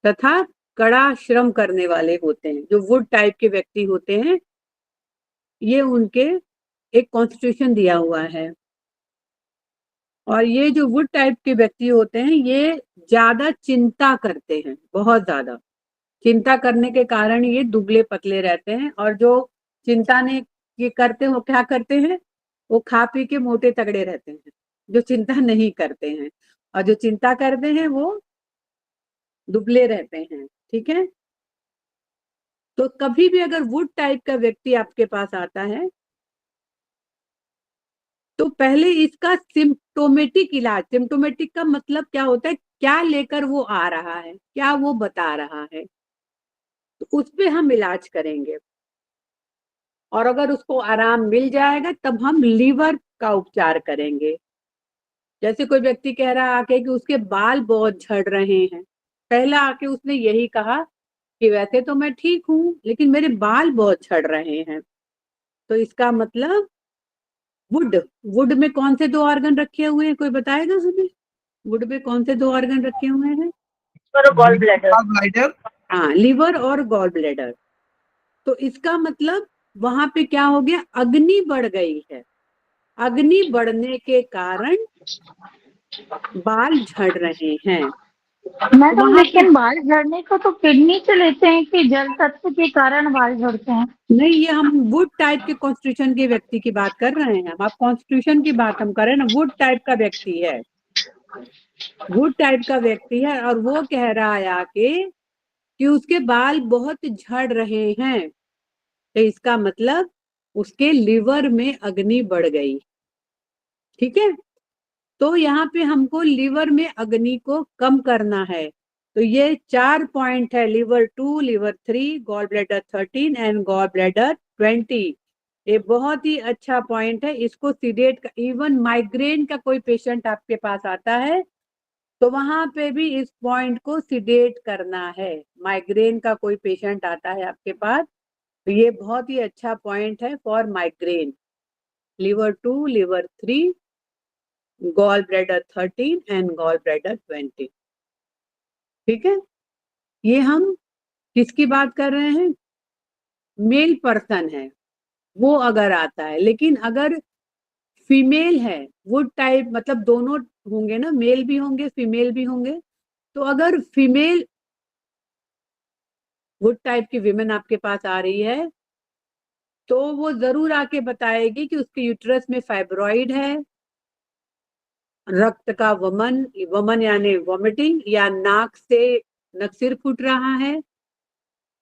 C: तथा कड़ा श्रम करने वाले होते हैं। जो वुड टाइप के व्यक्ति होते हैं ये उनके एक कॉन्स्टिट्यूशन दिया हुआ है। और ये जो वुड टाइप के व्यक्ति होते हैं ये ज्यादा चिंता करते हैं, बहुत ज्यादा चिंता करने के कारण ये दुबले पतले रहते हैं। और जो चिंता ने ये करते हो क्या करते हैं? वो खा पी के मोटे तगड़े रहते हैं, जो चिंता नहीं करते हैं। और जो चिंता करते हैं वो दुबले रहते हैं, ठीक है। तो कभी भी अगर वुड टाइप का व्यक्ति आपके पास आता है तो पहले इसका सिम्टोमेटिक इलाज, सिम्टोमेटिक का मतलब क्या होता है, क्या लेकर वो आ रहा है, क्या वो बता रहा है, तो उस पे हम इलाज करेंगे। और अगर उसको आराम मिल जाएगा तब हम लीवर का उपचार करेंगे। जैसे कोई व्यक्ति कह रहा आके कि उसके बाल बहुत झड़ रहे हैं, पहला आके उसने यही कहा कि वैसे तो मैं ठीक हूं लेकिन मेरे बाल बहुत झड़ रहे हैं, तो इसका मतलब वुड में कौन से 2 ऑर्गन रखे हुए हैं, कोई बताएगा सभी? वुड में कौन से 2 ऑर्गन रखे हुए हैं?
E: Gall bladder.
C: हाँ, लीवर और गॉल ब्लैडर। तो इसका मतलब वहां पे क्या हो गया, अग्नि बढ़ गई है। अग्नि बढ़ने के कारण बाल झड़ रहे हैं।
F: मैडम
C: वहां पे
F: लेकिन बाल झड़ने को तो किडनी से लेते हैं कि जल तत्व के कारण बाल झड़ते हैं?
C: नहीं, ये हम वुड टाइप के कॉन्स्टिट्यूशन के व्यक्ति की बात कर रहे हैं। आप कॉन्स्टिट्यूशन की बात हम कर रहे हैं ना, वुड टाइप का व्यक्ति है, वुड टाइप का व्यक्ति है और वो कह रहा है आके कि उसके बाल बहुत झड़ रहे हैं, तो इसका मतलब उसके लिवर में अग्नि बढ़ गई, ठीक है। तो यहाँ पे हमको लिवर में अग्नि को कम करना है। तो ये 4 पॉइंट है, liver 2, liver 3, gall bladder 13 and gall bladder 20। ये बहुत ही अच्छा पॉइंट है। इसको सीडेट का, इवन माइग्रेन का कोई पेशेंट आपके पास आता है तो वहां पे भी इस पॉइंट को सीडेट करना है। माइग्रेन का कोई पेशेंट आता है आपके पास तो ये बहुत ही अच्छा पॉइंट है for migraine. Liver 2, liver 3, gall bladder 13 and gall bladder 20, ठीक है। ये हम किसकी बात कर रहे हैं, मेल पर्सन है वो अगर आता है। लेकिन अगर फीमेल है, वुड टाइप मतलब दोनों होंगे ना, मेल भी होंगे फीमेल भी होंगे, तो अगर फीमेल वुड टाइप की विमेन आपके पास आ रही है तो वो जरूर आके बताएगी कि उसके यूट्रस में फाइब्रॉइड है, रक्त का वमन, वमन यानी वॉमिटिंग, या नाक से नक्सिर फूट रहा है।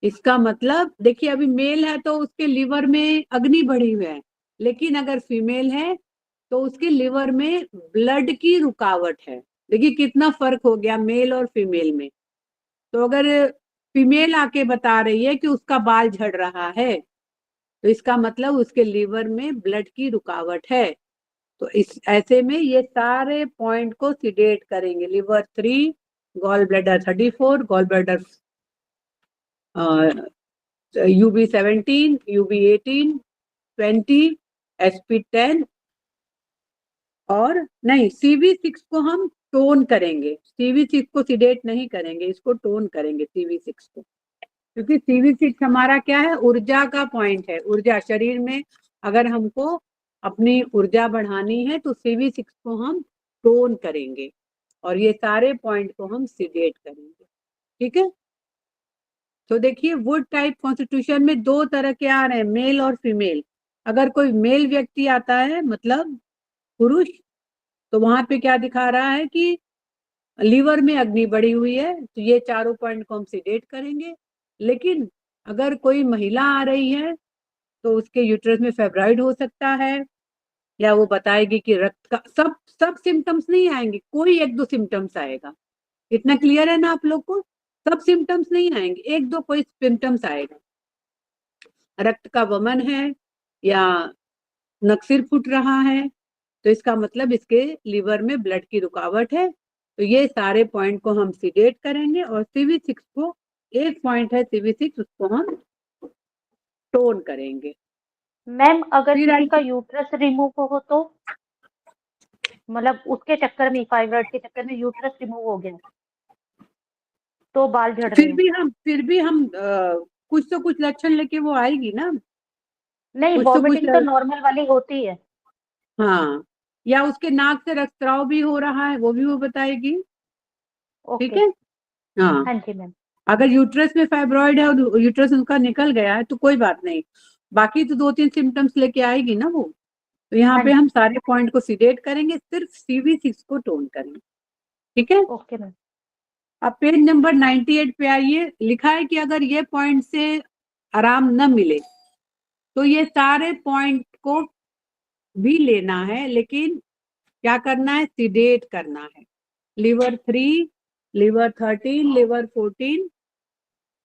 C: इसका मतलब देखिए अभी मेल है तो उसके लिवर में अग्नि बढ़ी हुई है, लेकिन अगर फीमेल है तो उसके लिवर में ब्लड की रुकावट है। देखिए कितना फर्क हो गया मेल और फीमेल में। तो अगर फीमेल आके बता रही है कि उसका बाल झड़ रहा है तो इसका मतलब उसके लिवर में ब्लड की रुकावट है। तो इस ऐसे में ये सारे पॉइंट को सीडेट करेंगे। Liver 3, gall bladder 34, gall bladder UB17, UB18, 20, SP10 और नहीं, CV6 को हम टोन करेंगे। CV6 को सीडेट नहीं करेंगे, इसको टोन करेंगे CV6 को, क्योंकि CV6 हमारा क्या है, ऊर्जा का पॉइंट है। ऊर्जा शरीर में अगर हमको अपनी ऊर्जा बढ़ानी है तो CV6 को हम टोन करेंगे और ये सारे पॉइंट को हम सीडेट करेंगे, ठीक है। तो देखिए वुड टाइप कॉन्स्टिट्यूशन में 2 तरह के आ रहे हैं, मेल और फीमेल। अगर कोई मेल व्यक्ति आता है मतलब पुरुष, तो वहां पे क्या दिखा रहा है कि लीवर में अग्नि बढ़ी हुई है, तो ये चारों पॉइंट को हम सीडेट करेंगे। लेकिन अगर कोई महिला आ रही है तो उसके यूट्रस में फेब्रॉइड हो सकता है, या वो बताएगी कि रक्त का सब सिम्टम्स नहीं आएंगे, कोई 1-2 सिम्टम्स आएगा। इतना क्लियर है ना आप लोग को, सब सिम्टम्स नहीं आएंगे, 1-2 कोई सिम्टम्स आएगा। रक्त का वमन है या नक्सिर फूट रहा है तो इसका मतलब इसके लिवर में ब्लड की रुकावट है। तो ये सारे पॉइंट को हम सीडेट करेंगे और CV6 को, एक पॉइंट है CV6, उसको हम टोन करेंगे।
F: मैम अगर
C: फिर
F: किसी का यूट्रस रिमूव हो तो, मतलब उसके चक्कर में, फाइब्रॉइड के चक्कर में यूट्रस रिमूव हो गया तो बाल झड़ रहे हैं?
C: फिर भी हम कुछ तो कुछ लक्षण लेके वो आएगी ना,
F: नहीं,
C: कुछ तो कुछ
F: वॉमिटिंग तो नॉर्मल वाली होती है।
C: हाँ, या उसके नाक से रक्तस्राव भी हो रहा है वो भी वो बताएगी, ठीक
F: ओके।
C: है। हाँ,
F: हाँ जी मैम।
C: अगर यूट्रस में फाइब्रॉइड है और यूट्रस उनका निकल गया है तो कोई बात नहीं, बाकी तो 2-3 सिम्टम्स लेके आएगी ना वो। तो यहाँ
F: हाँ
C: पे
F: जी।
C: हम सारे पॉइंट को सीडेट करेंगे, सिर्फ CV6 को टोन करेंगे, ठीक है।
F: Okay ma'am.
C: अब पेज नंबर 98 पे आइए, लिखा है कि अगर ये पॉइंट से आराम न मिले तो ये सारे पॉइंट को भी लेना है, लेकिन क्या करना है, सीडेट करना है। Liver 3, liver 13, liver 14,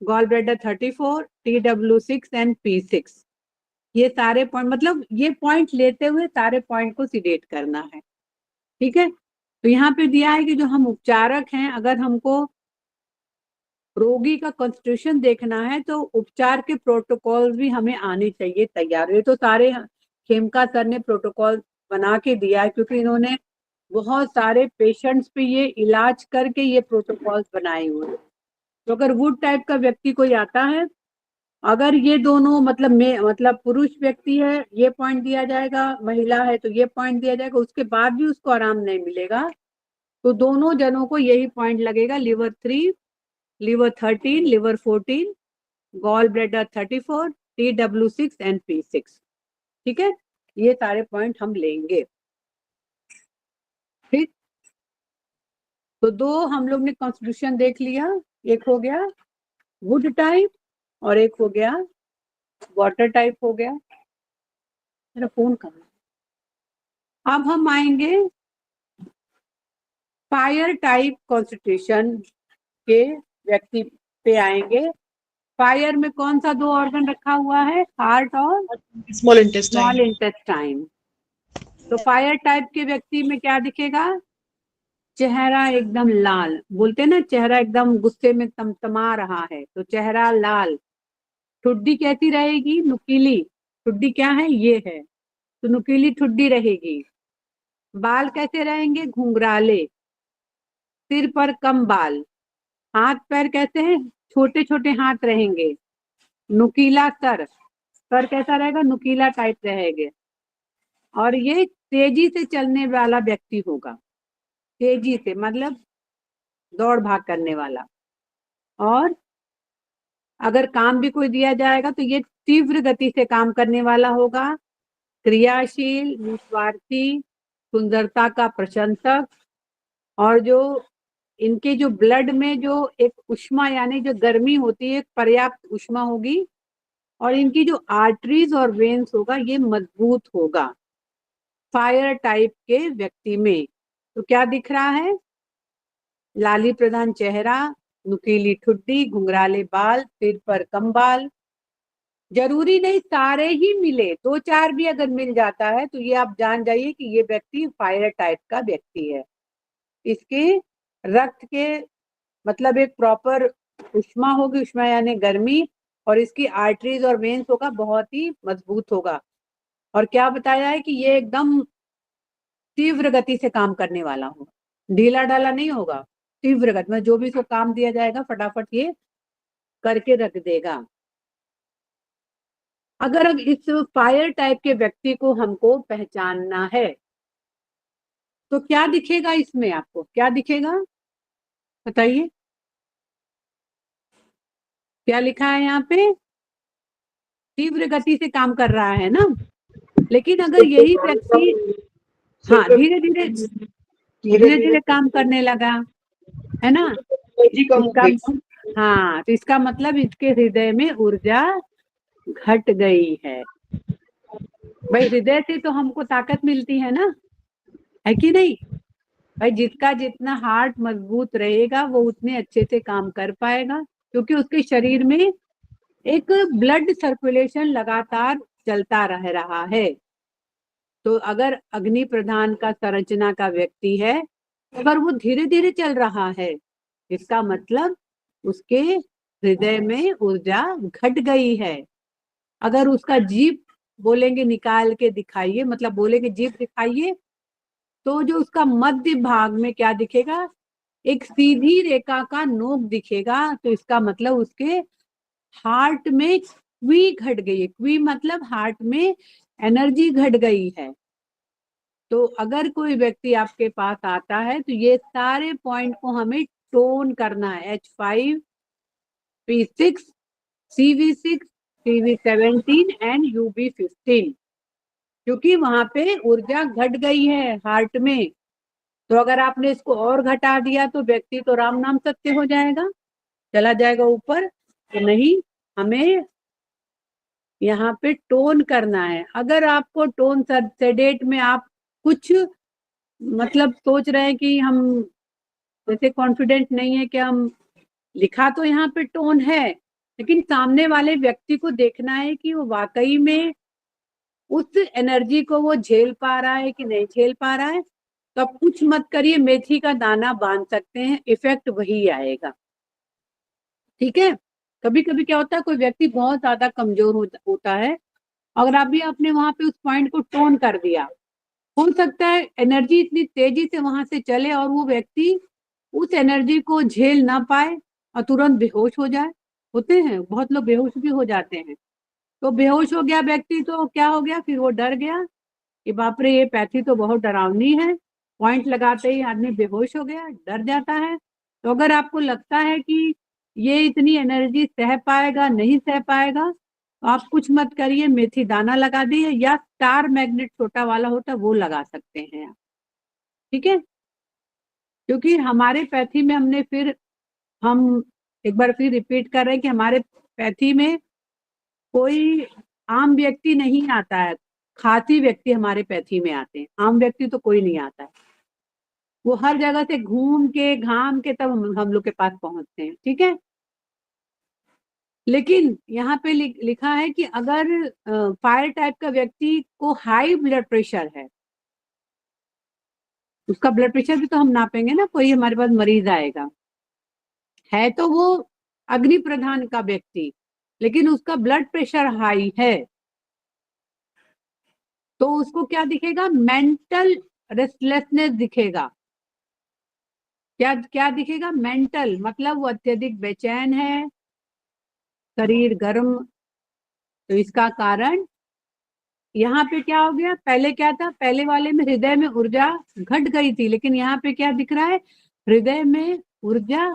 C: gall bladder 34, TW6 and P6, ये सारे पॉइंट, मतलब ये पॉइंट लेते हुए सारे पॉइंट को सीडेट करना है। ठीक है, तो यहाँ पे दिया है कि जो हम उपचारक हैं, अगर हमको रोगी का कॉन्स्टिट्यूशन देखना है तो उपचार के प्रोटोकॉल भी हमें आने चाहिए तैयार। ये तो सारे खेमका सर ने प्रोटोकॉल बना के दिया है, क्योंकि इन्होंने बहुत सारे पेशेंट्स पे ये इलाज करके ये प्रोटोकॉल्स बनाए हुए हैं। तो अगर वुड टाइप का व्यक्ति कोई आता है, अगर ये दोनों मतलब पुरुष व्यक्ति है ये पॉइंट दिया जाएगा, महिला है तो ये पॉइंट दिया जाएगा, उसके बाद भी उसको आराम नहीं मिलेगा तो दोनों जनों को यही पॉइंट लगेगा, liver 3, liver 13, liver 14, gall bladder 34, TW6 and P6। ठीक है, ये सारे पॉइंट हम लेंगे। ठीक, तो दो हम लोग ने कॉन्स्टिट्यूशन देख लिया, एक हो गया वुड टाइप और एक हो गया वाटर टाइप हो गया। मेरा फोन कहाँ? अब हम आएंगे फायर टाइप कॉन्स्टिट्यूशन के व्यक्ति पे आएंगे। फायर में कौन सा दो ऑर्गन रखा हुआ है, हार्ट और
J: स्मॉल इंटेस्टाइन।
C: Small intestine. तो फायर टाइप के व्यक्ति में क्या दिखेगा, चेहरा एकदम लाल, बोलते ना चेहरा एकदम गुस्से में तमतमा रहा है, तो चेहरा लाल। ठुड्डी कैसी रहेगी, नुकीली। ठुड्डी क्या है, ये है, तो नुकीली ठुड्डी रहेगी। बाल कैसे रहेंगे, घुंघराले। सिर पर कम बाल। हाथ पैर कैसे हैं, छोटे छोटे हाथ रहेंगे। नुकीला सर, सर कैसा रहेगा, नुकीला टाइप रहेगा। और ये तेजी से चलने वाला व्यक्ति होगा, तेजी से मतलब दौड़ भाग करने वाला। और अगर काम भी कोई दिया जाएगा तो ये तीव्र गति से काम करने वाला होगा। क्रियाशील, निस्वार्थी, सुंदरता का प्रशंसक। और जो इनके जो ब्लड में जो एक उष्मा यानी जो गर्मी होती है, पर्याप्त उष्मा होगी। और इनकी जो आर्टरीज और वेन्स होगा ये मजबूत होगा फायर टाइप के व्यक्ति में। तो क्या दिख रहा है, लाली प्रधान चेहरा, नुकीली ठुड्डी, घुंघराले बाल, सिर पर कम बाल। जरूरी नहीं सारे ही मिले, दो चार भी अगर मिल जाता है तो ये आप जान जाइए कि ये व्यक्ति फायर टाइप का व्यक्ति है। इसके रक्त के मतलब एक प्रॉपर उष्मा होगी, उष्मा यानी गर्मी, और इसकी आर्टरीज और वेन्स होगा बहुत ही मजबूत होगा। और क्या बताया है कि ये एकदम तीव्र गति से काम करने वाला होगा, ढीला ढाला नहीं होगा, तीव्र गति में जो भी इसको काम दिया जाएगा फटाफट ये करके रख देगा। अगर इस फायर टाइप के व्यक्ति को हमको पहचानना है तो क्या दिखेगा इसमें, आपको क्या दिखेगा बताइए, क्या लिखा है यहाँ पे, तीव्र गति से काम कर रहा है ना। लेकिन अगर यही व्यक्ति हाँ धीरे धीरे काम करने लगा है ना, हाँ तो इसका मतलब इसके हृदय में ऊर्जा घट गई है। भाई हृदय से तो हमको ताकत मिलती है ना, है कि नहीं भाई। जिसका जितना हार्ट मजबूत रहेगा वो उतने अच्छे से काम कर पाएगा, क्योंकि उसके शरीर में एक ब्लड सर्कुलेशन लगातार चलता रह रहा है। तो अगर अग्नि प्रधान का संरचना का व्यक्ति है, अगर वो धीरे धीरे चल रहा है, इसका मतलब उसके हृदय में ऊर्जा घट गई है। अगर उसका जीभ बोलेंगे निकाल के दिखाइए, मतलब बोलेंगे जीभ दिखाइए, तो जो उसका मध्य भाग में क्या दिखेगा, एक सीधी रेखा का नोक दिखेगा। तो इसका मतलब उसके हार्ट में क्वी घट गई है। क्वी मतलब हार्ट में एनर्जी घट गई है। तो अगर कोई व्यक्ति आपके पास आता है तो ये सारे पॉइंट को हमें टोन करना है, H5, P6, CV6, CV17 and UB15, क्योंकि वहां पे ऊर्जा घट गई है हार्ट में। तो अगर आपने इसको और घटा दिया तो व्यक्ति तो राम नाम सत्य हो जाएगा, चला जाएगा ऊपर। तो नहीं, हमें यहाँ पे टोन करना है। अगर आपको टोन सेडेट में आप कुछ मतलब सोच रहे हैं कि हम जैसे कॉन्फिडेंट नहीं है कि हम लिखा तो यहाँ पे टोन है, लेकिन सामने वाले व्यक्ति को देखना है कि वो वाकई में उस एनर्जी को वो झेल पा रहा है कि नहीं झेल पा रहा है। तो आप कुछ मत करिए, मेथी का दाना बांध सकते हैं, इफेक्ट वही आएगा। ठीक है। कभी कभी क्या होता है, कोई व्यक्ति बहुत ज्यादा कमजोर होता है, अगर अभी आपने वहां पे उस पॉइंट को टोन कर दिया, हो सकता है एनर्जी इतनी तेजी से वहां से चले और वो व्यक्ति उस एनर्जी को झेल ना पाए और तुरंत बेहोश हो जाए। होते हैं, बहुत लोग बेहोश भी हो जाते हैं। तो बेहोश हो गया व्यक्ति तो क्या हो गया, फिर वो डर गया कि बाप रे ये पैथी तो बहुत डरावनी है, पॉइंट लगाते ही आदमी बेहोश हो गया, डर जाता है। तो अगर आपको लगता है कि ये इतनी एनर्जी सह पाएगा नहीं सह पाएगा, तो आप कुछ मत करिए, मेथी दाना लगा दिए या स्टार मैग्नेट छोटा वाला होता है वो लगा सकते हैं आप। ठीक है। क्योंकि हमारे पैथी में हमने फिर हम एक बार फिर रिपीट कर रहे हैं कि हमारे पैथी में कोई आम व्यक्ति नहीं आता है, खासी व्यक्ति हमारे पैथी में आते हैं, आम व्यक्ति तो कोई नहीं आता है। वो हर जगह से घूम के घाम के तब हम लोग के पास पहुंचते हैं। ठीक है। लेकिन यहाँ पे लिखा है कि अगर फायर टाइप का व्यक्ति को हाई ब्लड प्रेशर है, उसका ब्लड प्रेशर भी तो हम नापेंगे ना, कोई हमारे पास मरीज आएगा है तो वो अग्नि प्रधान का व्यक्ति, लेकिन उसका ब्लड प्रेशर हाई है, तो उसको क्या दिखेगा, मेंटल रेस्टलेसनेस दिखेगा। क्या क्या दिखेगा, मेंटल, मतलब वो अत्यधिक बेचैन है, शरीर गर्म। तो इसका कारण यहाँ पे क्या हो गया, पहले क्या था, पहले वाले में हृदय में ऊर्जा घट गई थी, लेकिन यहाँ पे क्या दिख रहा है, हृदय में ऊर्जा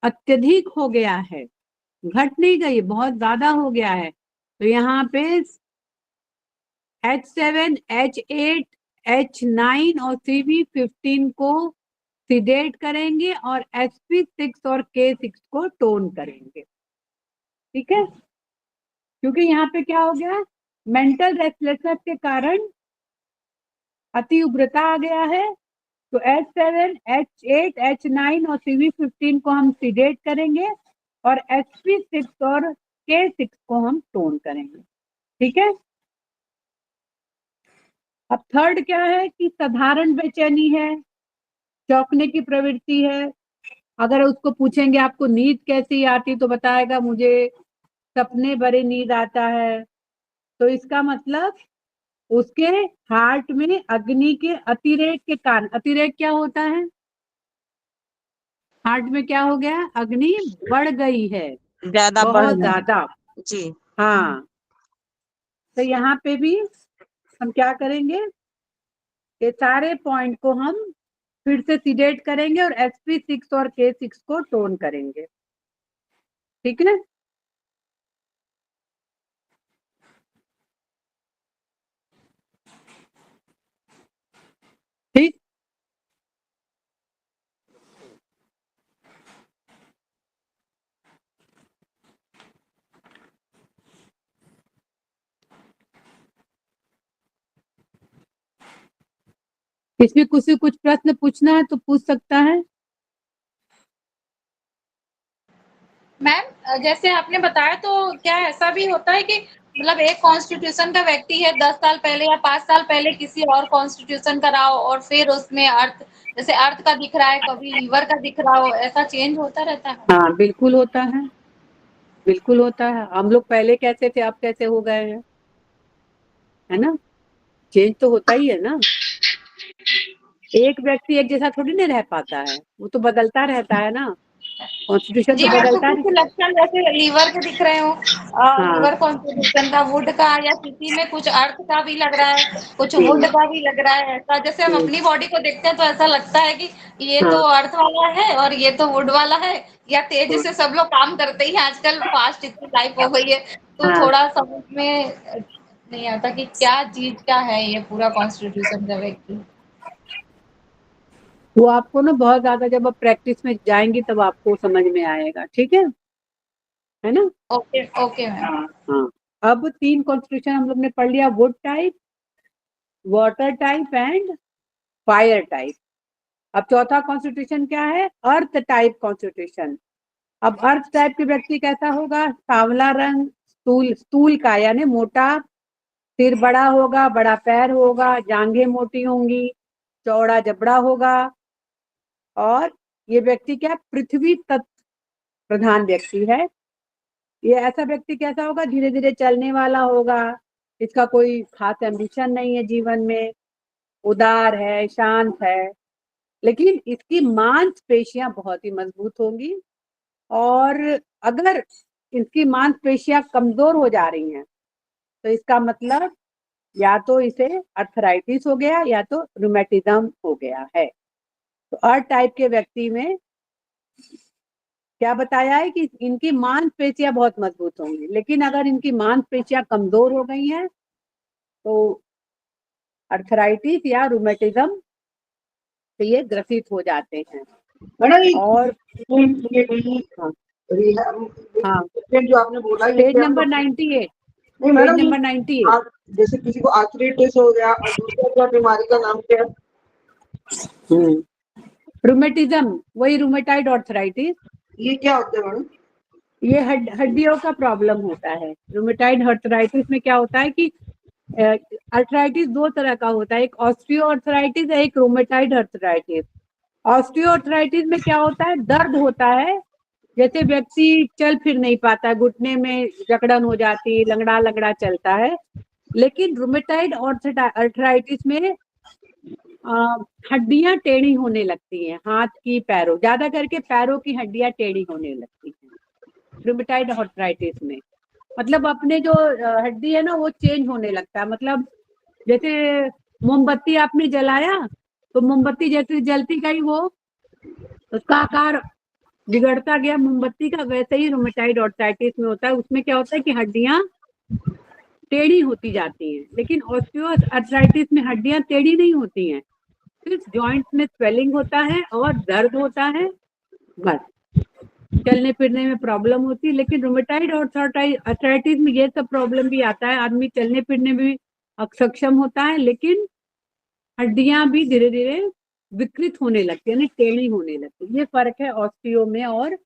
C: अत्यधिक हो गया है, घट नहीं गई, बहुत ज्यादा हो गया है। तो यहाँ पे H7, H8, H9 और CV15 को सिडेट करेंगे और SP6 और K6 को टोन करेंगे। ठीक है। क्योंकि यहाँ पे क्या हो गया, मेंटल रेस्टलेसनेस के कारण अति उग्रता आ गया है। तो H7, H8, H9 और CV15 को हम सिडेट करेंगे और SP6 और K6 को हम टोन करेंगे। ठीक है। अब थर्ड क्या है कि साधारण बेचैनी है, चौंकने की प्रवृत्ति है। अगर उसको पूछेंगे आपको नींद कैसी आती, तो बताएगा मुझे सपने भरे नींद आता है। तो इसका मतलब उसके हार्ट में अग्नि के अतिरेक के कारण, अतिरेक क्या होता है, हार्ट में क्या हो गया, अग्नि बढ़ गई है,
D: ज्यादा बढ़
C: बहुत
D: गया।
C: ज्यादा।
D: जी।
C: हाँ। तो यहाँ पे भी हम क्या करेंगे, ये सारे पॉइंट को हम फिर से सिडेट करेंगे और SP6 और K6 को टोन करेंगे। ठीक है। ठीक। इसमें कुछ प्रश्न पूछना है तो पूछ सकता है।
H: मैम जैसे आपने बताया, तो क्या ऐसा भी होता है कि मतलब एक कॉन्स्टिट्यूशन का व्यक्ति है, 10 साल पहले या 5 साल पहले किसी और कॉन्स्टिट्यूशन का रहा हो और फिर उसमें अर्थ, जैसे अर्थ का दिख रहा है, कभी लीवर का दिख रहा हो, ऐसा चेंज होता रहता है?
C: हाँ बिल्कुल होता है, बिल्कुल होता है। हम लोग पहले कैसे थे, अब कैसे हो गए हैं, है ना, चेंज तो होता ही है ना। एक व्यक्ति एक जैसा थोड़ी ना रह पाता है, वो तो बदलता रहता है ना, कॉन्स्टिट्यूशन
H: जी
C: तो
H: मैम, तो
C: बदलता
H: कुछ
C: है।
H: लक्षण जैसे लीवर के दिख रहे हो,
C: हाँ।
H: लीवर कॉन्स्टिट्यूशन का, वुड का, या किसी में कुछ अर्थ का भी लग रहा है, कुछ वुड का भी लग रहा है, ऐसा जैसे हम अपनी बॉडी को देखते हैं तो ऐसा लगता है कि ये तो अर्थ वाला है और ये तो वुड वाला है, या तेजी से सब लोग काम करते ही हैं, आजकल फास्ट इतनी लाइफ हो गई है, तो
C: हाँ।
H: थोड़ा समझ में नहीं आता कि क्या चीज का है ये पूरा कॉन्स्टिट्यूशन का व्यक्ति।
C: वो आपको ना बहुत ज्यादा जब आप प्रैक्टिस में जाएंगी तब आपको समझ में आएगा, ठीक है ना?
H: Okay okay ma'am.
C: हाँ, अब 3 कॉन्स्टिट्यूशन हम लोग ने पढ़ लिया, would type, water type and fire type. अब चौथा कॉन्स्टिट्यूशन क्या है? अर्थ टाइप कॉन्स्टिट्यूशन। अब अर्थ टाइप के व्यक्ति कैसा होगा? सांवला रंग, स्थूल का यानी मोटा, सिर बड़ा होगा, बड़ा पैर होगा, जांघें मोटी होंगी, चौड़ा जबड़ा होगा। और ये व्यक्ति क्या? पृथ्वी तत्व प्रधान व्यक्ति है। ये ऐसा व्यक्ति कैसा होगा? धीरे धीरे चलने वाला होगा, इसका कोई खास एम्बिशन नहीं है जीवन में, उदार है, शांत है, लेकिन इसकी मांसपेशियां बहुत ही मजबूत होंगी। और अगर इसकी मांसपेशियां कमजोर हो जा रही हैं तो इसका मतलब या तो इसे अर्थराइटिस हो गया या तो रूमेटिज्म हो गया है। तो अर्थ टाइप के व्यक्ति में क्या बताया है कि इनकी मांसपेशियां बहुत मजबूत होंगी, लेकिन अगर इनकी मांसपेशियां कमजोर हो गई हैं तो अर्थराइटिस या रूमेटिज्म से ये ग्रसित हो जाते हैं।
G: मैडम
C: और
G: हाँ,
C: हाँ,
G: जो आपने बोला ये
C: पेज
G: क्या
C: नंबर
G: मतलब?
C: 98,
G: नहीं
C: पेज
G: मैडम,
C: नंबर 98।
G: जैसे किसी को आर्थराइटिस हो गया और दूसरा क्या बीमारी का नाम क्या है?
C: रूमेटिज्म, वही रूमेटाइड आर्थराइटिस।
G: ये क्या होता है मैडम?
C: ये हड्डियों का प्रॉब्लम होता है। रूमेटाइड आर्थराइटिस में क्या होता है कि आर्थराइटिस 2 तरह का होता है, एक ऑस्टियो आर्थराइटिस है, एक रूमेटाइड आर्थराइटिस। ऑस्टियो आर्थराइटिस में क्या होता है? दर्द होता है, जैसे व्यक्ति चल फिर नहीं पाता है, घुटने में जकड़न हो जाती है, लंगड़ा लंगड़ा चलता है। लेकिन रूमेटाइड आर्थराइटिस में हड्डियां टेढ़ी होने लगती हैं, हाथ की, पैरों, ज्यादा करके पैरों की हड्डियां टेढ़ी होने लगती हैं रूमेटाइड आर्थराइटिस में। मतलब अपने जो हड्डी है ना वो चेंज होने लगता है। मतलब जैसे मोमबत्ती आपने जलाया तो मोमबत्ती जैसे जलती गई वो उसका आकार बिगड़ता गया मोमबत्ती का, वैसे ही रूमेटाइड आर्थराइटिस में होता है। उसमें क्या होता है कि हड्डियां टेढ़ी होती जाती हैं, लेकिन ऑस्टियो आर्थराइटिस में हड्डियां टेढ़ी नहीं होती हैं, सिर्फ जॉइंट्स में स्वेलिंग होता है और दर्द होता है, बस चलने फिरने में प्रॉब्लम होती है। लेकिन रूमेटाइड आर्थराइटिस में ये सब प्रॉब्लम भी आता है, आदमी चलने फिरने में भी अक्षम होता है, लेकिन हड्डियां भी धीरे धीरे विकृत होने लगती है, यानी टेढ़ी होने लगती है। ये फर्क है ऑस्टियो में और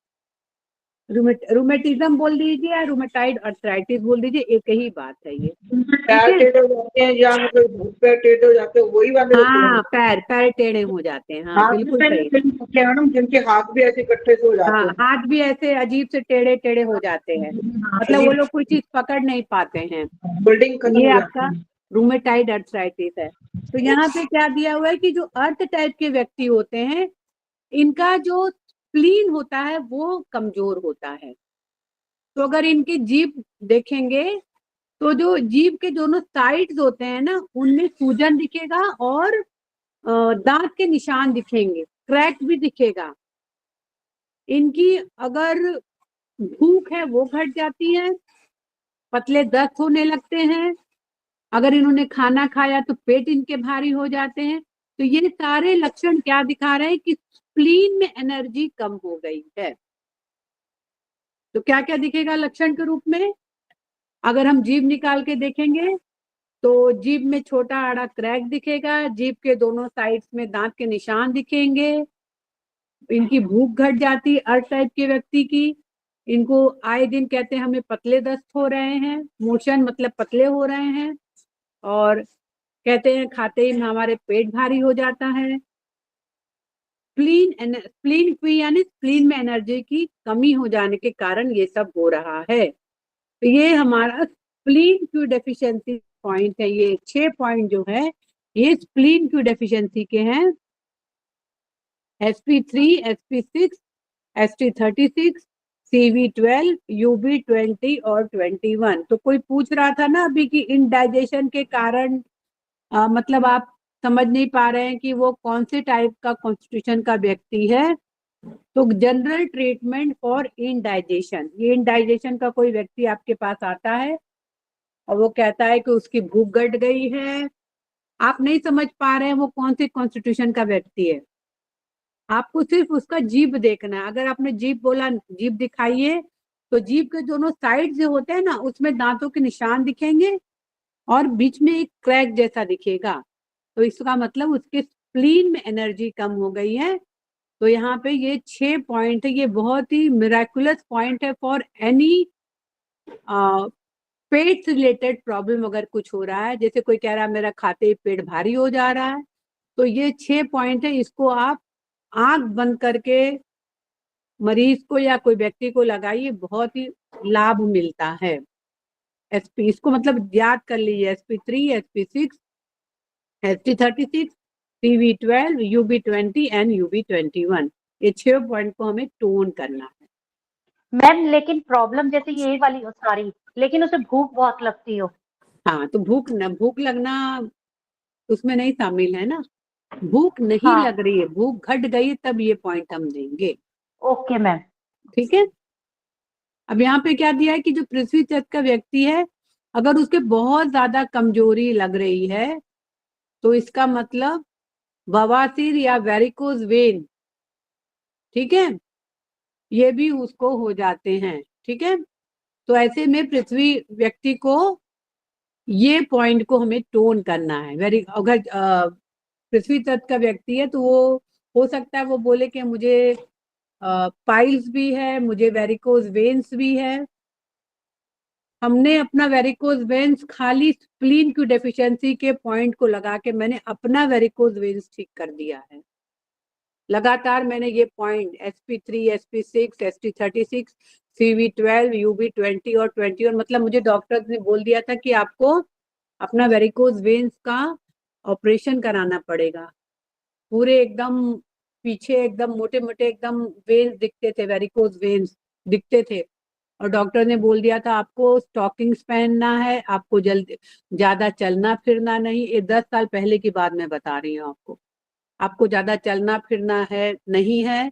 C: रूमेटिज्म बोल दीजिए या रूमेटाइड आर्थराइटिस बोल दीजिए, एक ही बात है ये।
G: पैर टेढ़े हो जाते हैं या मतलब पैर टेढ़े हो जाते हैं, वही वाले होते हैं?
C: हाँ, पैर टेढ़े हो जाते हैं, हाँ बिल्कुल सही।
G: मैडम जिनके हाथ भी ऐसे इकट्ठे से हो जाते
C: हाँ,
G: हैं।
C: हाथ भी ऐसे अजीब से टेढ़े टेढ़े हो जाते हैं, मतलब वो लोग कोई चीज पकड़ नहीं पाते हैं।
G: बिल्डिंग खत्म
C: ये
G: हो
C: आपका
G: जाती है।
C: रूमेटाइड आर्थराइटिस है। तो यहाँ पे क्या दिया हुआ है कि जो अर्थ टाइप के व्यक्ति होते हैं इनका जो स्प्लीन होता है वो कमजोर होता है। तो अगर इनकी जीभ देखेंगे तो जो जीभ के दोनों साइड्स होते हैं ना उनमें सूजन दिखेगा और दांत के निशान दिखेंगे, क्रैक भी दिखेगा। इनकी अगर भूख है वो घट जाती है, पतले दस्त होने लगते हैं, अगर इन्होंने खाना खाया तो पेट इनके भारी हो जाते हैं। तो ये सारे लक्षण क्या दिखा रहे हैं कि स्प्लीन में एनर्जी कम हो गई है। तो क्या क्या दिखेगा लक्षण के रूप में? अगर हम जीभ निकाल के देखेंगे तो जीभ में छोटा आड़ा क्रैक दिखेगा, जीभ के दोनों साइड्स में दांत के निशान दिखेंगे, इनकी भूख घट जाती अर्थ टाइप के व्यक्ति की। इनको आए दिन कहते हैं हमें पतले दस्त हो रहे हैं, मोशन मतलब पतले हो रहे हैं, और कहते हैं खाते ही हमारे पेट भारी हो जाता है। स्प्लीन यानी स्प्लीन में एनर्जी की कमी हो जाने के कारण ये सब हो रहा है। तो ये हमारा स्प्लीन क्यू डेफिशिएंसी पॉइंट है। ये 6 पॉइंट जो है ये स्प्लीन क्यू डेफिशिएंसी के हैं, sp3, sp6, st36, cv12, ub20 और 21। तो कोई पूछ रहा था ना अभी कि इनडाइजेशन के कारण मतलब आप समझ नहीं पा रहे हैं कि वो कौन से टाइप का कॉन्स्टिट्यूशन का व्यक्ति है। तो जनरल ट्रीटमेंट फॉर इनडाइजेशन, ये इनडाइजेशन का कोई व्यक्ति आपके पास आता है और वो कहता है कि उसकी भूख घट गई है, आप नहीं समझ पा रहे हैं वो कौन से कॉन्स्टिट्यूशन का व्यक्ति है, आपको सिर्फ उसका जीभ देखना है। अगर आपने जीभ बोला जीभ दिखाइए, तो जीभ के दोनों साइड जो होते हैं ना, उसमें दांतों के निशान दिखेंगे और बीच में एक क्रैक जैसा दिखेगा। तो इसका मतलब उसके स्प्लीन में एनर्जी कम हो गई है। तो यहाँ पे ये 6 पॉइंट है, ये बहुत ही मिराकुलस पॉइंट है for any pet related problem. अगर कुछ हो रहा है, जैसे कोई कह रहा है मेरा खाते ही पेट भारी हो जा रहा है, तो ये 6 पॉइंट है, इसको आप आंख बंद करके मरीज को या कोई व्यक्ति को लगाइए, बहुत ही लाभ मिलता है। एसपी इसको मतलब याद कर लीजिए, SP3, SP6, ST36, CV12, UB20 and UB21, ये 6 पॉइंट को हमें टोन करना है।
F: मैम लेकिन प्रॉब्लम जैसे यही वाली हो सारी, लेकिन उसे भूख बहुत लगती हो।
C: हाँ, तो भूख लगना उसमें नहीं शामिल है ना। भूख नहीं
F: हाँ।
C: लग रही है, भूख घट गई, तब ये पॉइंट हम देंगे।
F: Okay ma'am.
C: ठीक है। अब यहाँ पे क्या दिया है कि जो पृथ्वी तत्व का व्यक्ति है, अगर उसके बहुत ज्यादा कमजोरी लग रही है, तो इसका मतलब बवासीर या वेरिकोज वेन, ठीक है, ये भी उसको हो जाते हैं। ठीक है। तो ऐसे में पृथ्वी व्यक्ति को ये पॉइंट को हमें टोन करना है। अगर पृथ्वी तत्व का व्यक्ति है, तो वो हो सकता है वो बोले कि मुझे पाइल्स भी है, मुझे वेरिकोज वेन्स भी है। हमने अपना वेरिकोज वेन्स खाली स्प्लीन की डेफिशिएंसी के पॉइंट को लगा के मैंने अपना वेरिकोज वेन्स ठीक कर दिया है। लगातार मैंने ये point SP3, SP6, ST36, CV12, UB20 और 21, मतलब मुझे डॉक्टर ने बोल दिया था कि आपको अपना वेरिकोज वेन्स का ऑपरेशन कराना पड़ेगा। पूरे एकदम पीछे एकदम मोटे मोटे एकदम वेन्स दिखते थे, वेरिकोज वेन्स दिखते थे, और डॉक्टर ने बोल दिया था आपको स्टॉकिंग्स पहनना है, आपको जल्दी ज्यादा चलना फिरना नहीं। ये 10 साल पहले की बात मैं बता रही हूँ आपको ज्यादा चलना फिरना है नहीं है,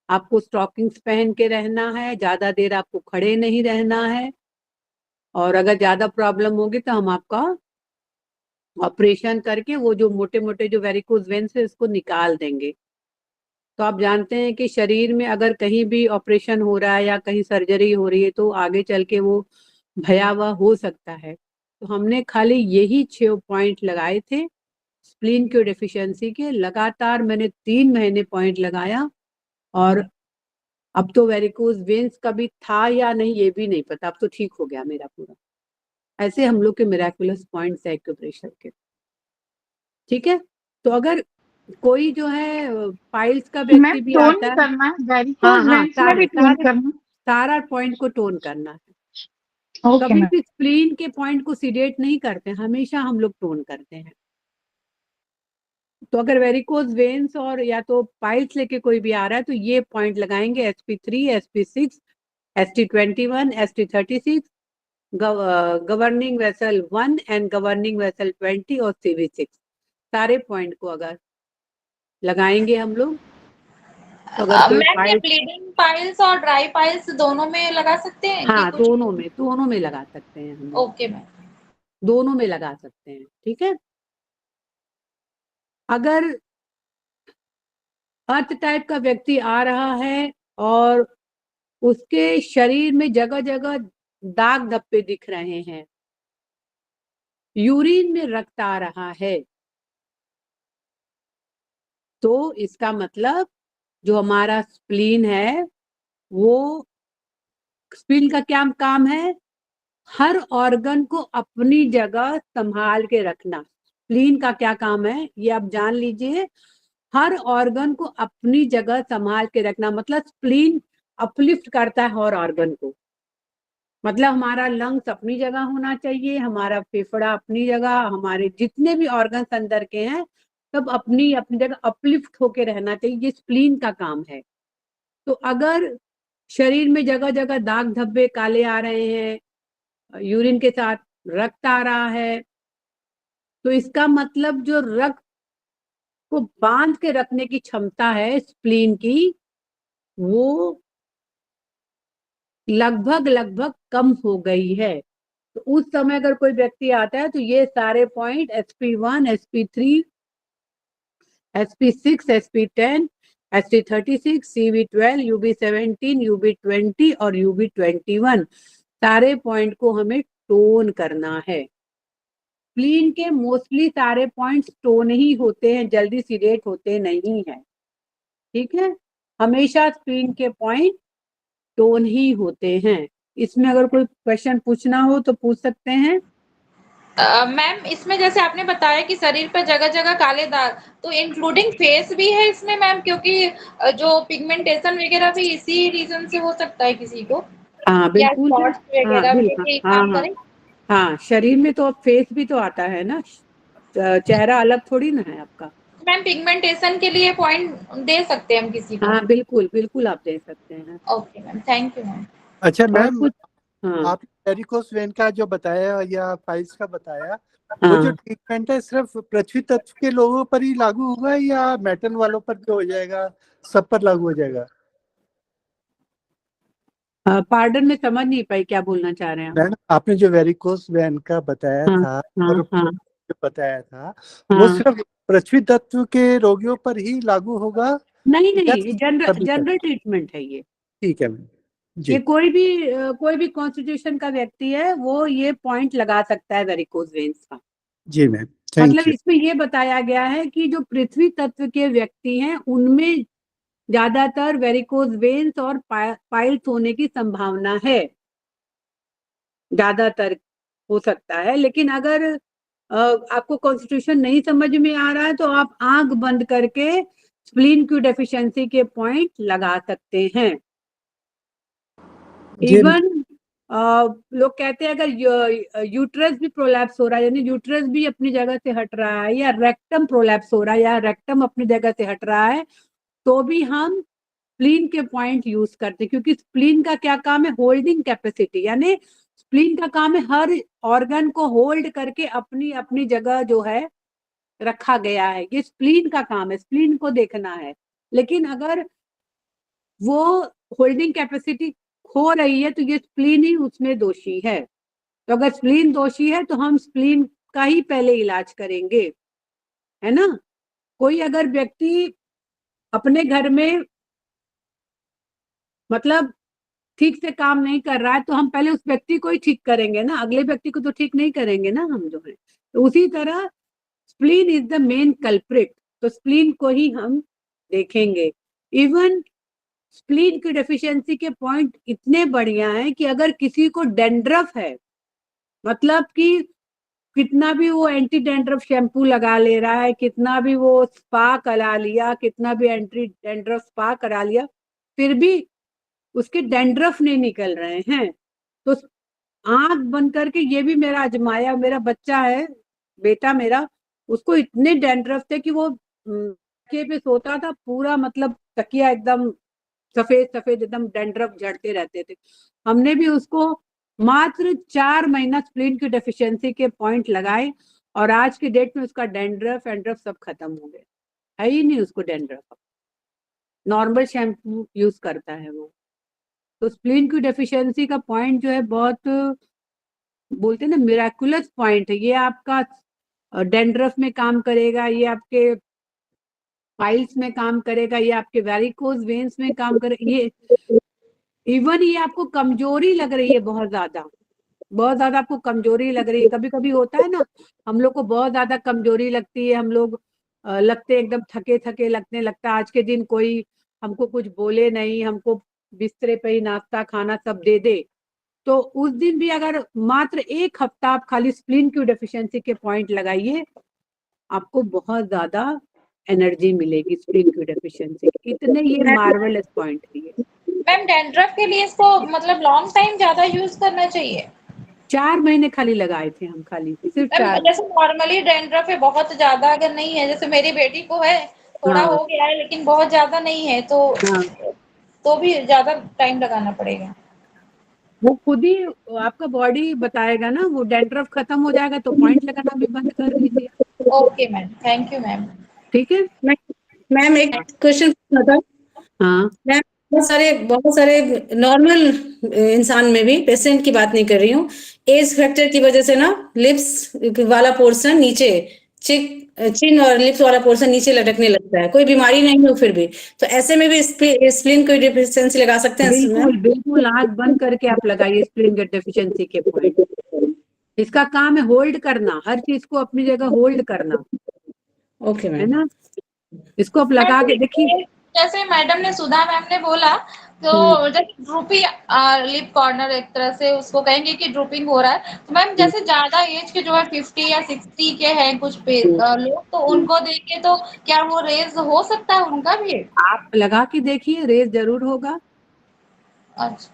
C: आपको स्टॉकिंग्स पहन के रहना है, ज्यादा देर आपको खड़े नहीं रहना है, और अगर ज्यादा प्रॉब्लम होगी तो हम आपका ऑपरेशन करके वो जो मोटे मोटे जो वेरिकोज वेन्स है उसको निकाल देंगे। तो आप जानते हैं कि शरीर में अगर कहीं भी ऑपरेशन हो रहा है या कहीं सर्जरी हो रही है, तो आगे चल के वो भयावह हो सकता है। तो हमने खाली यही 6 पॉइंट लगाए थे स्प्लीन की डेफिशिएंसी के। लगातार मैंने 3 महीने पॉइंट लगाया, और अब तो वेरिकोज वेन्स कभी था या नहीं ये भी नहीं पता, अब तो ठीक हो गया मेरा पूरा। ऐसे हम लोग के मिराकुलस पॉइंट्स है एक्यूप्रेशर के। ठीक है। तो अगर कोई जो है पाइल्स का व्यक्ति
F: मैम
C: भी
F: टोन
C: आता है,
F: करना है,
C: हाँ
F: वेरिकोज
C: हाँ,
F: वेन्स में भी टोन करना।
C: सारा पॉइंट को टोन करना है।
F: ओके
C: कभी
F: मैम।
C: भी स्प्लीन के पॉइंट को सीडेट नहीं करते, हमेशा हम लोग टोन करते हैं। तो अगर वेरिकोज वेन्स और या तो पाइल्स लेके कोई भी आ रहा है, तो ये पॉइंट लगाएंगे SP3, SP6, ST21, ST36, governing vessel 1 and governing vessel 20 और CV6, सारे पॉइंट को अगर लगाएंगे हम लोग, तो अगर कोई
H: मैम ये
C: पाइल्स,
H: ब्लीडिंग पाइल्स और ड्राई पाइल्स दोनों में लगा सकते हैं कि
C: हाँ
H: कुछ?
C: दोनों में लगा सकते हैं हम लोग,
H: ओके मैम।
C: दोनों में लगा सकते हैं। ठीक है। अगर अर्थ टाइप का व्यक्ति आ रहा है और उसके शरीर में जगह जगह दाग धब्बे दिख रहे हैं, यूरिन में रक्त आ रहा है, तो इसका मतलब जो हमारा स्प्लीन है, वो स्प्लीन का क्या काम है? हर ऑर्गन को अपनी जगह संभाल के रखना। स्प्लीन का क्या काम है ये आप जान लीजिए, हर ऑर्गन को अपनी जगह संभाल के रखना। मतलब स्प्लीन अपलिफ्ट करता है हर ऑर्गन को। मतलब हमारा लंग्स अपनी जगह होना चाहिए, हमारा फेफड़ा अपनी जगह, हमारे जितने भी ऑर्गन्स अंदर के हैं सब अपनी अपनी जगह अपलिफ्ट होके रहना चाहिए। ये स्प्लीन का काम है। तो अगर शरीर में जगह जगह दाग धब्बे काले आ रहे हैं, यूरिन के साथ रक्त आ रहा है, तो इसका मतलब जो रक्त को बांध के रखने की क्षमता है स्प्लीन की, वो लगभग कम हो गई है। तो उस समय अगर कोई व्यक्ति आता है, तो ये सारे point SP1, SP3, SP6, SP10, HT36, CV12, UB17, UB20 और UB21 सारे पॉइंट को हमें टोन करना है। स्प्लीन के मोस्टली सारे पॉइंट्स टोन ही होते हैं, जल्दी सीडेट होते नहीं है, ठीक है। हमेशा स्प्लीन के पॉइंट टोन ही होते हैं। इसमें अगर कोई क्वेश्चन पूछना हो तो पूछ सकते हैं।
H: मैम इसमें जैसे आपने बताया कि शरीर पर जगह जगह काले दाग, तो इंक्लूडिंग फेस भी है इसमें मैम, क्योंकि जो पिगमेंटेशन वगैरह भी इसी रीजन से हो सकता है किसी को,
C: हाँ
H: या
C: बिल्कुल।
H: स्पॉट्स
C: हाँ
H: वगैरह भी
C: बिल्कुल।
H: यही
C: हाँ
H: काम
C: हाँ
H: करें।
C: हाँ, शरीर में तो फेस भी तो आता है ना, चेहरा अलग थोड़ी ना है आपका।
H: मैम पिगमेंटेशन के लिए पॉइंट दे सकते हैं हम किसी को?
C: हाँ बिल्कुल बिल्कुल, आप दे सकते हैं।
H: Okay ma'am, thank you ma'am.
I: अच्छा
C: और
I: मैम,
C: कुछ? हाँ
I: आप वेरिकोस वेन का जो बताया या पाइल्स का बताया, वो जो
C: हाँ,
I: ट्रीटमेंट है सिर्फ पृथ्वी तत्व के लोगों पर ही लागू होगा या मेटल वालों पर भी हो जाएगा, सब पर लागू हो जाएगा?
C: पार्डन में समझ नहीं पाई, क्या बोलना चाह रहे हैं आप?
I: मैम आपने जो वेरिकोस वेन का बताया
C: हाँ
I: था
C: हाँ
I: और
C: हाँ
I: जो बताया था, वो
C: हाँ।
I: सिर्फ पृथ्वी तत्व के रोगियों पर ही लागू होगा
C: नहीं
I: या
C: नहीं, जनरल
I: सभी पर?
C: जनरल ट्रीटमेंट है ये।
I: ठीक है मैम जी।
C: ये कोई भी कॉन्स्टिट्यूशन का व्यक्ति है वो ये पॉइंट लगा सकता है वेरिकोज वेन्स का।
I: जी मैम, थैंक
C: मतलब
I: यू।
C: इसमें ये बताया गया है कि जो पृथ्वी तत्व के व्यक्ति हैं उनमें ज्यादातर वेरिकोज वेन्स और पाइल्स होने की संभावना है, ज्यादातर हो सकता है। लेकिन अगर आपको कॉन्स्टिट्यूशन नहीं समझ में आ रहा है तो आप आंख बंद करके स्प्लीन की डेफिशिएंसी के पॉइंट लगा सकते हैं।
I: जी
C: इवन लोग कहते हैं अगर यूट्रस भी प्रोलैप्स हो रहा है, यानी यूट्रस भी अपनी जगह से हट रहा है, या रेक्टम प्रोलैप्स हो रहा है, या रेक्टम अपनी जगह से हट रहा है, तो भी हम स्प्लीन के पॉइंट यूज करते हैं। क्योंकि स्प्लीन का क्या काम है? होल्डिंग कैपेसिटी, यानी स्प्लीन का काम है हर ऑर्गन को होल्ड करके अपनी अपनी जगह जो है रखा गया है, ये स्प्लीन का काम है, स्प्लीन को देखना है। लेकिन अगर वो होल्डिंग कैपेसिटी खो रही है तो ये स्प्लीन ही उसमें दोषी है। तो अगर स्प्लीन दोषी है तो हम स्प्लीन का ही पहले इलाज करेंगे, है ना। कोई अगर व्यक्ति अपने घर में मतलब ठीक से काम नहीं कर रहा है तो हम पहले उस व्यक्ति को ही ठीक करेंगे ना, अगले व्यक्ति को तो ठीक नहीं करेंगे ना हम जो है। तो उसी तरह spleen is the main culprit, तो स्प्लीन को ही हम देखेंगे। इवन स्प्लीन की डेफिशिएंसी के पॉइंट इतने बढ़िया हैं कि अगर किसी को डेंड्रफ है, मतलब कि कितना भी वो एंटी डेंड्रफ शैम्पू लगा ले रहा है, कितना भी वो स्पा करा लिया, कितना भी एंटी डेंड्रफ स्पा करा लिया, फिर भी उसके डेंड्रफ नहीं निकल रहे हैं, तो आंख बंद करके ये भी मेरा आजमाया, मेरा बच्चा है, बेटा मेरा, उसको इतने डेंड्रफ थे कि वो तकिए पे सोता था, पूरा मतलब तकिया एकदम सफेद सफेद एकदम डेंड्रफ झड़ते रहते थे। हमने भी उसको मात्र 4 महीना स्प्लीन की डेफिशिएंसी के पॉइंट लगाए और आज के डेट में उसका डेंड्रफ सब खत्म हो गया, है ही नहीं उसको डेंड्रफ। नॉर्मल शैम्पू यूज करता है वो। तो स्प्लीन की डेफिशिएंसी का पॉइंट जो है बहुत, बोलते हैं ना, मिराकुलस पॉइंट है। ये आपका डेंड्रफ में काम करेगा, ये आपके पाइल्स में काम करेगा, ये आपके वेरिकोज वेन्स में काम करेगा। ये इवन ये आपको कमजोरी लग रही है बहुत ज्यादा आपको कमजोरी लग रही है, कभी कभी होता है ना, हम लोग को बहुत ज्यादा कमजोरी लगती है, हम लोग लगते एकदम थके थके लगता है, आज के दिन कोई हमको कुछ बोले नहीं, हमको बिस्तरे पे ही नाश्ता खाना सब दे दे, तो उस दिन भी अगर मात्र 1 हफ्ता आप खाली स्प्लीन की डेफिशिएंसी के पॉइंट लगाइए, आपको बहुत ज्यादा एनर्जी मिलेगी स्प्लीन की डेफिशिएंसी। इतने ये मार्वेलस पॉइंट है ये।
H: मैम डेंड्रफ के लिए इसको मतलब लॉन्ग टाइम ज्यादा यूज करना चाहिए?
C: 4 महीने खाली लगाए थे हम, खाली सिर्फ 4।
H: जैसे नॉर्मली डेंड्रफ है बहुत ज्यादा, अगर नहीं है, जैसे मेरी बेटी को है, थोड़ा
C: हाँ
H: हो गया है लेकिन बहुत ज्यादा नहीं है,
C: हाँ,
H: तो भी ज्यादा टाइम लगाना पड़ेगा?
C: वो खुद ही आपका बॉडी बताएगा ना, वो डेंड्रफ खत्म हो जाएगा तो पॉइंट लगाना भी बंद कर दीजिए।
H: Okay ma'am, thank you ma'am.
C: ठीक है
E: मैम एक क्वेश्चन पूछना था।
C: हाँ
E: मैम बहुत सारे नॉर्मल इंसान में भी, पेशेंट की बात नहीं कर रही हूँ, एज फैक्टर की वजह से ना लिप्स वाला पोर्शन नीचे चिक चिन और लिप्स वाला पोर्शन नीचे लटकने लगता है, कोई बीमारी नहीं हो फिर भी, तो ऐसे में भी स्प्लीन कोई डिफिशियंसी लगा सकते हैं
C: बिल्कुल
E: मैम?
C: बिल्कुल, आंख बंद करके आप लगाइए स्प्लीन गट डेफिशिएंसी के पॉइंट। इसका काम है होल्ड करना, हर चीज को अपनी जगह होल्ड करना,
E: ओके
C: है
E: मैम।
C: ना। इसको आप लगा के देखिए।
H: जैसे मैडम ने, सुधा मैम ने बोला, तो जैसे ड्रूपिंग लिप कॉर्नर एक तरह से उसको कहेंगे कि ड्रूपिंग हो रहा है, तो मैम जैसे ज्यादा एज के जो है 50 या 60 के हैं कुछ लोग, तो उनको देख के तो क्या वो रेज हो सकता है उनका भी?
C: आप लगा के देखिए, रेज जरूर होगा।
H: अच्छा,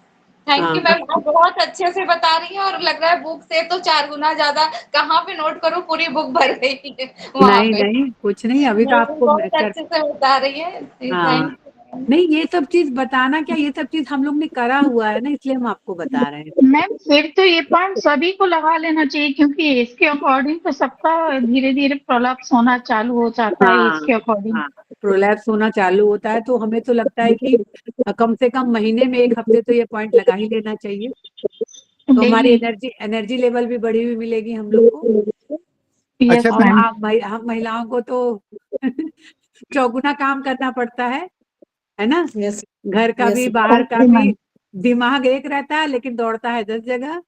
H: थैंक यू
C: हाँ,
H: मैम, आप बहुत अच्छे से बता रही हैं और लग रहा है बुक से तो 4 गुना ज्यादा। कहाँ पे नोट करूँ, पूरी बुक भर गई है वहां
C: नहीं
H: पे।
C: नहीं कुछ नहीं, अभी तो आपको
H: बहुत अच्छे से बता रही है,
C: हाँ
H: थैंक यू।
C: नहीं, ये सब चीज बताना क्या, ये सब चीज हम लोग ने करा हुआ है ना, इसलिए हम आपको बता रहे हैं।
F: मैम फिर तो ये पॉइंट सभी को लगा लेना चाहिए, क्योंकि इसके अकॉर्डिंग तो सबका धीरे धीरे प्रोलैप्स होना चालू हो जाता है
C: हाँ
F: इसके अकॉर्डिंग।
C: हाँ, प्रोलैप्स होना चालू होता है, तो हमें तो लगता है कि कम से कम महीने में 1 हफ्ते तो ये पॉइंट लगा ही लेना चाहिए, तो हमारी
F: डेली।
C: एनर्जी लेवल भी बढ़ी हुई मिलेगी हम लोग को।
F: यस
I: अच्छा
C: और
F: मैम।
C: हम महिलाओं को तो चौगुना काम करना पड़ता है ना।
E: यस
C: घर का भी,
E: यस
C: बाहर का
F: ओके
C: भी,
F: मैम।
C: दिमाग एक रहता है लेकिन दौड़ता है 10 जगह।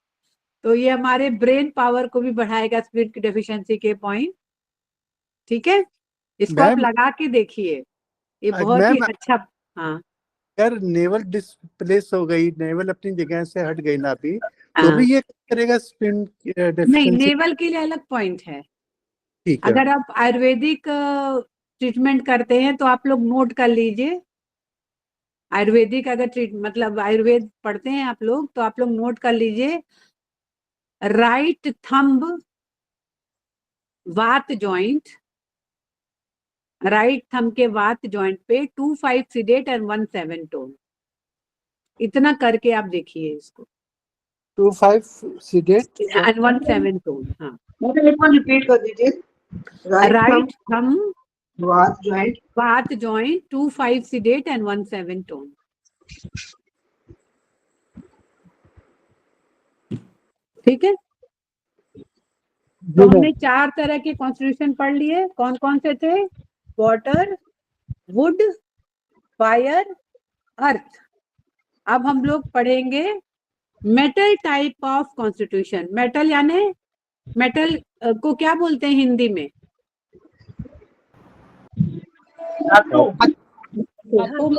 C: तो ये हमारे ब्रेन पावर को भी बढ़ाएगा स्प्लिट की डेफिशिएंसी के पॉइंट। ठीक है, इसको आप
I: मैम
C: लगा के देखिए, ये बहुत ही
I: मैम
C: अच्छा। हाँ
I: अगर नेवल डिस्प्लेस हो गई, नेवल अपनी जगह से हट गई ना भी, तो
C: हाँ,
I: भी ये करेगा स्पिन
C: नहीं,
I: डेफिशिएंसी?
C: नेवल के लिए अलग पॉइंट है।
I: ठीक है।
C: अगर आप आयुर्वेदिक ट्रीटमेंट करते हैं तो आप लोग नोट कर लीजिए। आयुर्वेदिक अगर मतलब आयुर्वेद पढ़ते हैं आप लोग, तो आप लोग नोट कर लीजिए। राइट थंब वात जॉइंट, राइट थंब के वात जॉइंट पे 2-5 सीडेट एंड 1-7 टोन, इतना करके आप देखिए इसको।
I: 2-5 सीडेट
C: एंड 1-7 टोन, हाँ।
G: मैडम एक बार रिपीट कर दीजिए।
C: राइट थंब
G: वात जॉइंट
C: वात जॉइंट 2-5 सीडेट एंड 1-7 टोन। ठीक है, तो हमने 4 तरह के कॉन्स्टिट्यूशन पढ़ लिए। कौन कौन से थे? वाटर, वुड, फायर, अर्थ। अब हम लोग पढ़ेंगे metal type of constitution. Metal यानी मेटल को क्या बोलते हैं हिंदी में?
G: धातु
C: हाँ?
G: धातु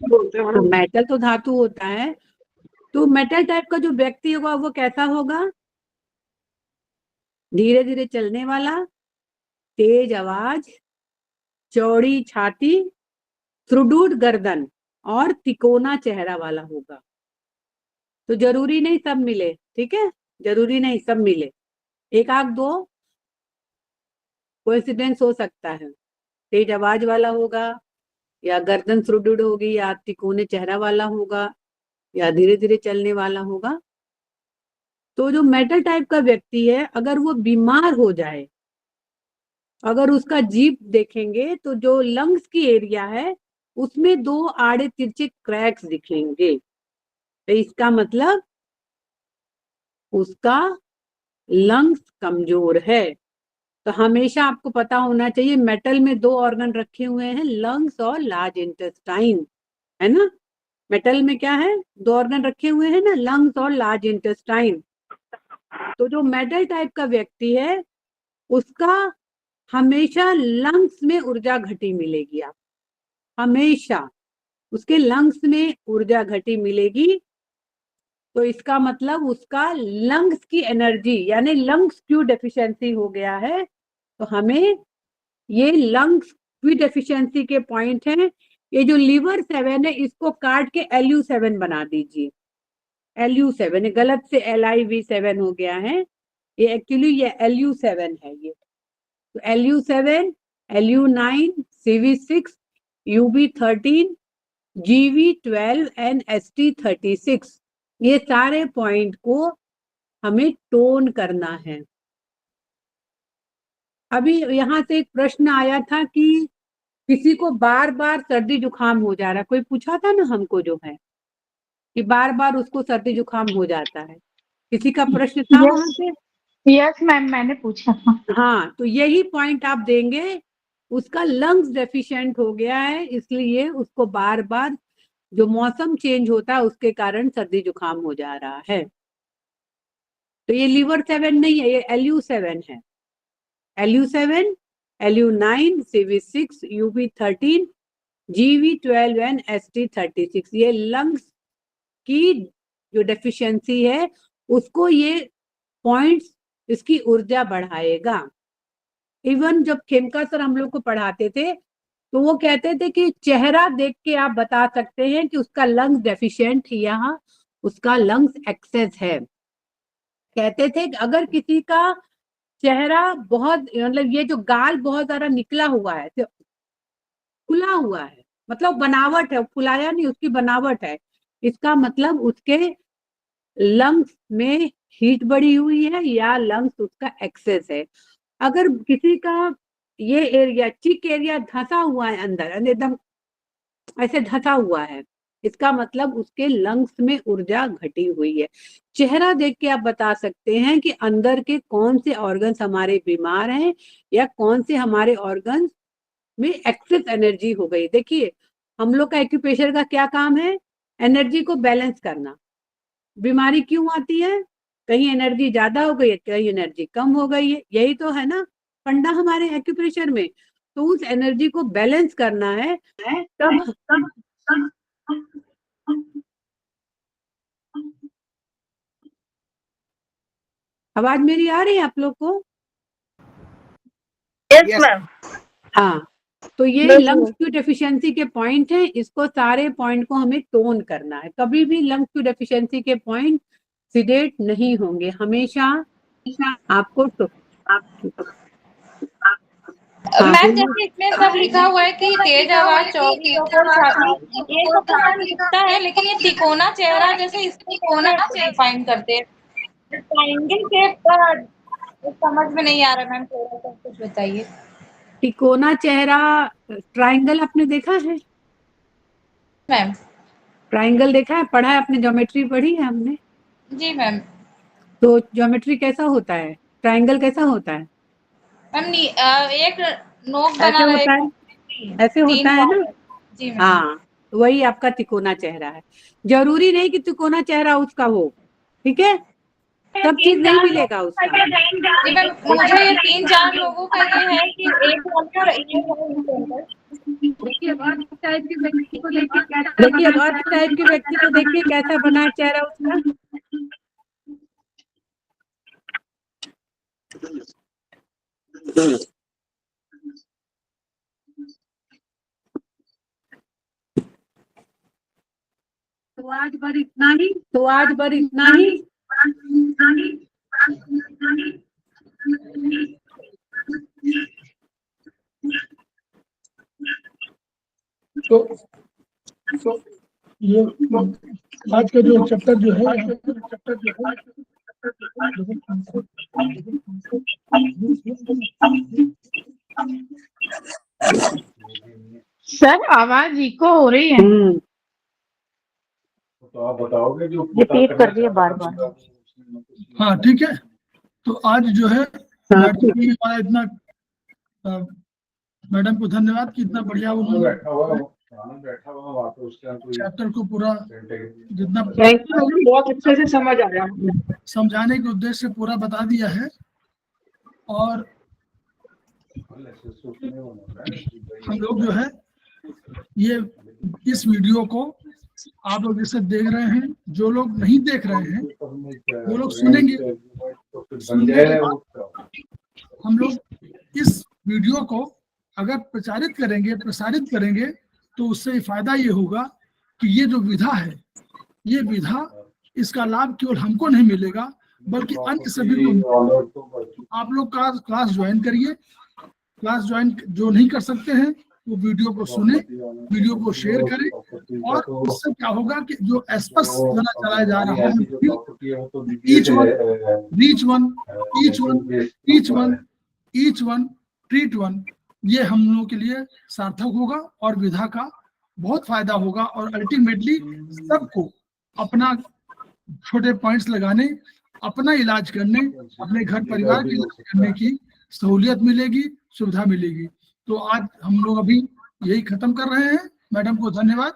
G: बोलते हैं
C: तो
G: मैडम।
C: मेटल तो धातु होता है। तो मेटल टाइप का जो व्यक्ति होगा वो कैसा होगा? धीरे धीरे चलने वाला, तेज आवाज, चौड़ी छाती, सुदृढ़ गर्दन और तिकोना चेहरा वाला होगा। तो जरूरी नहीं सब मिले, ठीक है, जरूरी नहीं सब मिले, एक आध दो कोइंसिडेंस हो सकता है। तेज आवाज वाला होगा, या गर्दन सुदृढ़ होगी, या तिकोने चेहरा वाला होगा, या धीरे धीरे चलने वाला होगा। तो जो मेटल टाइप का व्यक्ति है, अगर वो बीमार हो जाए, अगर उसका जीभ देखेंगे तो जो लंग्स की एरिया है उसमें 2 आड़े तिरछे क्रैक्स दिखेंगे, तो इसका मतलब उसका लंग्स कमजोर है। तो हमेशा आपको पता होना चाहिए मेटल में 2 ऑर्गन रखे हुए हैं, लंग्स और लार्ज इंटेस्टाइन, है ना। मेटल में क्या है? 2 ऑर्गन रखे हुए हैं ना, लंग्स और लार्ज इंटेस्टाइन। तो जो मेटल टाइप का व्यक्ति है उसका हमेशा लंग्स में ऊर्जा घटी मिलेगी। आप हमेशा उसके लंग्स में ऊर्जा घटी मिलेगी, तो इसका मतलब उसका लंग्स की एनर्जी यानी लंग्स क्यू डेफिशिएंसी हो गया है। तो हमें ये लंग्स क्यू डेफिशिएंसी के पॉइंट हैं। ये जो लिवर 7 है इसको काट के LU7 बना दीजिए। LU7 गलत से LIV7 हो गया है, ये एक्चुअली ये LU7 है। ये तो LU7, LU9, CV6, UB13, GV12 and ST36, ये सारे पॉइंट को हमें टोन करना है। अभी यहाँ से एक प्रश्न आया था कि किसी को बार बार सर्दी जुकाम हो जा रहा है, कोई पूछा था ना हमको जो है कि बार बार उसको सर्दी जुकाम हो जाता है, किसी का प्रश्न था वहां
F: यस
C: पे?
F: यस मैम, मैंने पूछा था।
C: हाँ, तो यही पॉइंट आप देंगे। उसका लंग्स डेफिशिएंट हो गया है, इसलिए उसको बार बार जो मौसम चेंज होता है उसके कारण सर्दी जुकाम हो जा रहा है। तो ये लीवर 7 नहीं है, ये LU7 है। LU7, LU9, CV6, UV13, GV12 and ST36। ये लंग्स की जो डेफिशिएंसी है उसको ये पॉइंट्स इसकी ऊर्जा बढ़ाएगा। इवन जब खेमका सर हम लोग को पढ़ाते थे तो वो कहते थे कि चेहरा देख के आप बता सकते हैं कि उसका लंग्स डेफिशिएंट या उसका लंग्स एक्सेस है। कहते थे कि अगर किसी का चेहरा बहुत, मतलब ये जो गाल बहुत ज्यादा निकला हुआ है, तो खुला हुआ है, मतलब बनावट है, फुलाया नहीं, उसकी बनावट है, इसका मतलब उसके लंग्स में हीट बढ़ी हुई है या लंग्स उसका एक्सेस है। अगर किसी का ये एरिया, चिक एरिया धंसा हुआ है अंदर, एकदम ऐसे धंसा हुआ है, इसका मतलब उसके लंग्स में ऊर्जा घटी हुई है। चेहरा देख के आप बता सकते हैं कि अंदर के कौन से ऑर्गन्स हमारे बीमार हैं या कौन से हमारे ऑर्गन्स में एक्सेस एनर्जी हो गई। देखिए, हम लोग का एक्यूप्रेशर का क्या काम है? एनर्जी को बैलेंस करना। बीमारी क्यों आती है? कहीं एनर्जी ज्यादा हो गई है, कहीं एनर्जी कम हो गई है, यही तो है ना फंडा हमारे एक्यूप्रेशर में। तो उस एनर्जी को बैलेंस करना है। तब आवाज मेरी आ रही है आप लोग को?
E: Yes ma'am.
C: हाँ, तो ये लंग्स की डेफिशिएंसी के पॉइंट हैं। इसको सारे पॉइंट को हमें टोन करना है। कभी भी लंग्स की डेफिशिएंसी के पॉइंट सिडेट नहीं होंगे, हमेशा आपको
H: मैम जैसे इसमें सब लिखा हुआ है कि तेज आवाज, चौड़ी और छाती, ये सब तो मैम दिखता है, लेकिन ये तिकोना चेहरा जैसे इसको कैसे डिफाइन करते हैं? ट्रायंगल शेप समझ में नहीं आ रहा मैम, थोड़ा सा कुछ बताइए।
C: तिकोना चेहरा, ट्रायंगल आपने देखा है?
H: मैम
C: ट्रायंगल देखा है, पढ़ा है आपने? ज्योमेट्री पढ़ी है हमने?
H: जी मैम।
C: तो ज्योमेट्री कैसा होता है? ट्रायंगल कैसा होता है?
H: मैम एक नोक
C: ऐसे
H: बना
C: होता है,
H: रहेगा,
C: ऐसे होता है ना?
H: जी मैम।
C: हाँ, वही आपका तिकोना चेहरा है। जरूरी नहीं कि तिकोना चेहरा उसका हो, ठीक है? सब चीज नहीं मिलेगा उसका।
H: जी मैम, मुझे ये 3-4 लोगों का ये है कि एक और
C: देखिए, अब अर्थ टाइप के व्यक्ति को देखिए कैसा बना है चेहरा उसका। तो आज भर इतना ही।
A: तो ये आज का जो चैप्टर जो है,
F: सर आवाज इको हो रही है।
B: तो आप बताओगे जो
F: रिपीट कर रही है बार बार।
A: हाँ ठीक है। तो आज जो है हमारा इतना मैडम को धन्यवाद कि इतना बढ़िया उन्होंने चैप्टर को पूरा जितना
G: बहुत अच्छे से समझ आ रहा है,
A: समझाने के उद्देश्य से पूरा बता दिया है। और हम लोग जो है ये इस वीडियो को आप लोग जैसे देख रहे हैं, जो लोग नहीं देख रहे हैं वो लोग सुनेंगे। हम लोग इस वीडियो को अगर प्रसारित करेंगे तो उससे फायदा ये होगा कि ये जो विधा है, ये विधा, इसका लाभ केवल हमको नहीं मिलेगा बल्कि अन्य सभी को। आप लोग का क्लास ज्वाइन करिए। क्लास ज्वाइन जो नहीं कर सकते हैं वो वीडियो को सुने, वीडियो को शेयर करें। और उससे क्या होगा कि जो एस्पस द्वारा चलाया जा रहा है, ईच वन ट्रीट वन, ये हम लोगों के लिए सार्थक होगा और विधा का बहुत फायदा होगा। और अल्टीमेटली सबको अपना छोटे पॉइंट्स लगाने अपना इलाज करने, अपने घर परिवार का इलाज करने की सहूलियत मिलेगी, सुविधा मिलेगी। तो आज हम लोग अभी यही खत्म कर रहे हैं। मैडम को धन्यवाद।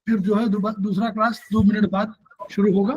A: फिर जो है दूसरा क्लास 2 मिनट बाद शुरू होगा।